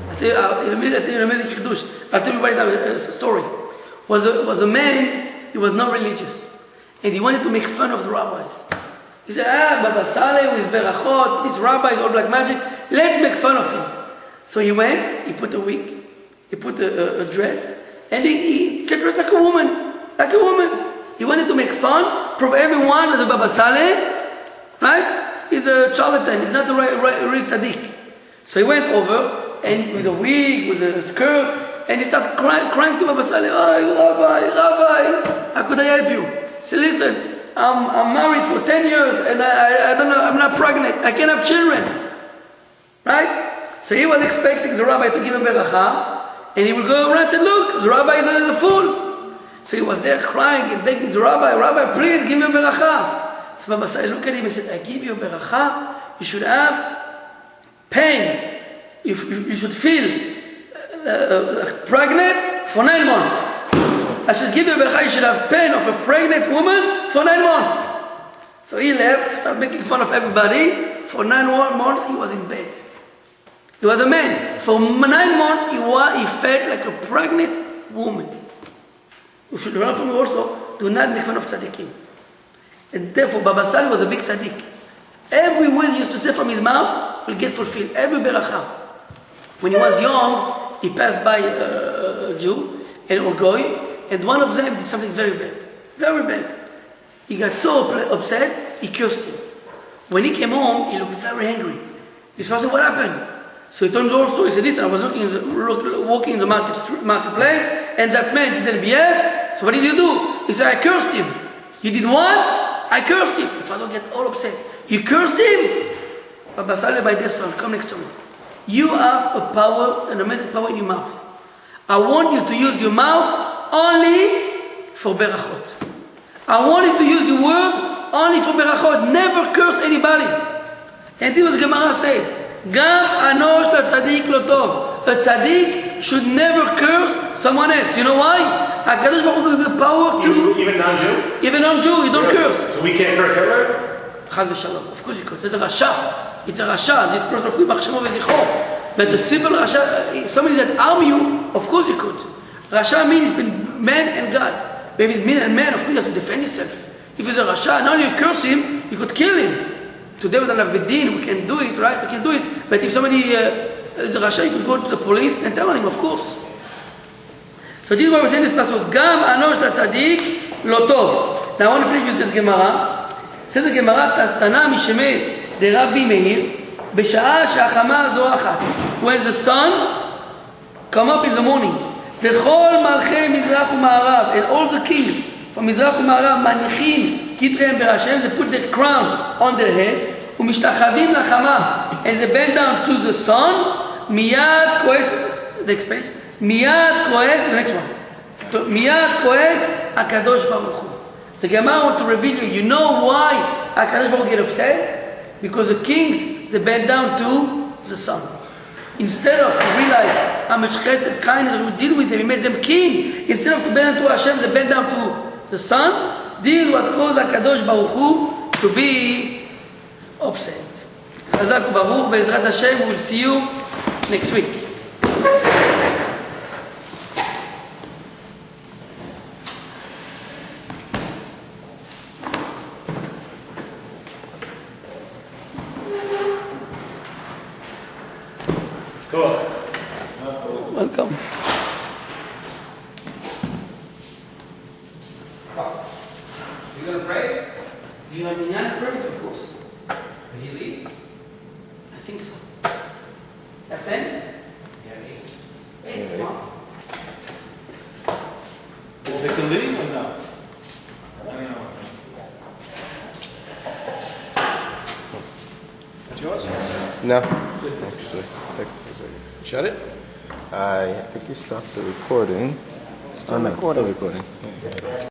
I'll tell you an amazing chidush. I'll tell you right now a story. Was a man, he was not religious. And he wanted to make fun of the rabbis. He said, Baba Saleh with berachot, this rabbi is all black magic, let's make fun of him. So he went, he put a wig, he put a dress, and he get dressed like a woman. He wanted to make fun, prove everyone that the Baba Saleh, right, is a charlatan, he's not the real tzaddik. So he went over, and with a wig, with a skirt, and he started crying to Baba Saleh, Rabbi, how could I help you? He said, listen, I'm married for 10 years and I don't know, I'm not pregnant. I can't have children. Right? So he was expecting the rabbi to give him beracha, and he would go around and say, look, the rabbi is a fool. So he was there crying and begging the rabbi, please give me a beracha. So Baba Saleh looked at him and said, I give you a beracha, you should have pain. You should feel pregnant for 9 months. I should give you a beracha, you should have pain of a pregnant woman for 9 months. So he left, started making fun of everybody. For 9 months, he was in bed. He was a man. For 9 months, he felt like a pregnant woman. You should learn from me also, do not make fun of tzaddikim. And therefore, Baba Saleh was a big tzaddik. Every word he used to say from his mouth will get fulfilled. Every beracha. When he was young, he passed by a Jew and a goy, and one of them did something very bad. Very bad. He got so upset, he cursed him. When he came home, he looked very angry. His father said, what happened? So he told the whole story. He said, listen, I was walking in the marketplace, and that man didn't behave. So what did you do? He said, I cursed him. You did what? I cursed him. The father got all upset. You cursed him? Baba Saleh, my dear son, come next to me. You have a power, an amazing power in your mouth. I want you to use your mouth only for berachot. I want you to use your word only for berachot. Never curse anybody. And this was Gemara said. Gam anosh la tzaddik lo tov. A tzaddik should never curse someone else. You know why? HaKadosh Baruch Hu gives the power to... Even non-Jew? Even non-Jew, you don't curse. So we can't curse Hitler? Chaz v'shalom. Of course you curse. It's a rasha. It's a rasha. This person of Yimach Shemo v'zichor. But a simple rasha, somebody that harm you, of course you could. Rasha means between man and God. But if it's man and man, of course you have to defend yourself. If it's a rasha, not only you curse him, you could kill him. Today we don't have bedin, we can do it, right? We can do it. But if somebody is a rasha, you could go to the police and tell on him, of course. So this is what we're saying in this pasuk. Gam anosh latzadik lo tov. Now I want to finish with this Gemara. Says the Gemara, Tana mishemei de Rabbi Meir, b'sha'a she'achama zoachat. When the sun come up in the morning, v'chol malchei mizrach u'ma'arav, and all the kings from mizrach u'ma'arav manichin kitreim berashem, they put the crown on their head, u'mishtachavim lachama, and they bend down to the sun, miyad koes, next page, miyad koes, the next one, miyad koes akadosh baruch hu. The Gemara want to reveal you know why HaKadosh Baruch Hu get upset? Because the kings, they bend down to the sun. Instead of to realize how much chesed, kindness we deal with them, he made them king. Instead of to bend down to Hashem, they bend down to the sun. This is what caused HaKadosh Baruch Hu to be upset. Chazak Baruch, Be'ezrat Hashem, we will see you next week. Welcome. You gonna pray? You have minyan prayer, of course. Did he leave? I think so. At 10? Yeah, 8. 8, come on. They can leave or no? I don't know. That's yours? No. Actually, shut it. I think you stopped the recording. Still recording.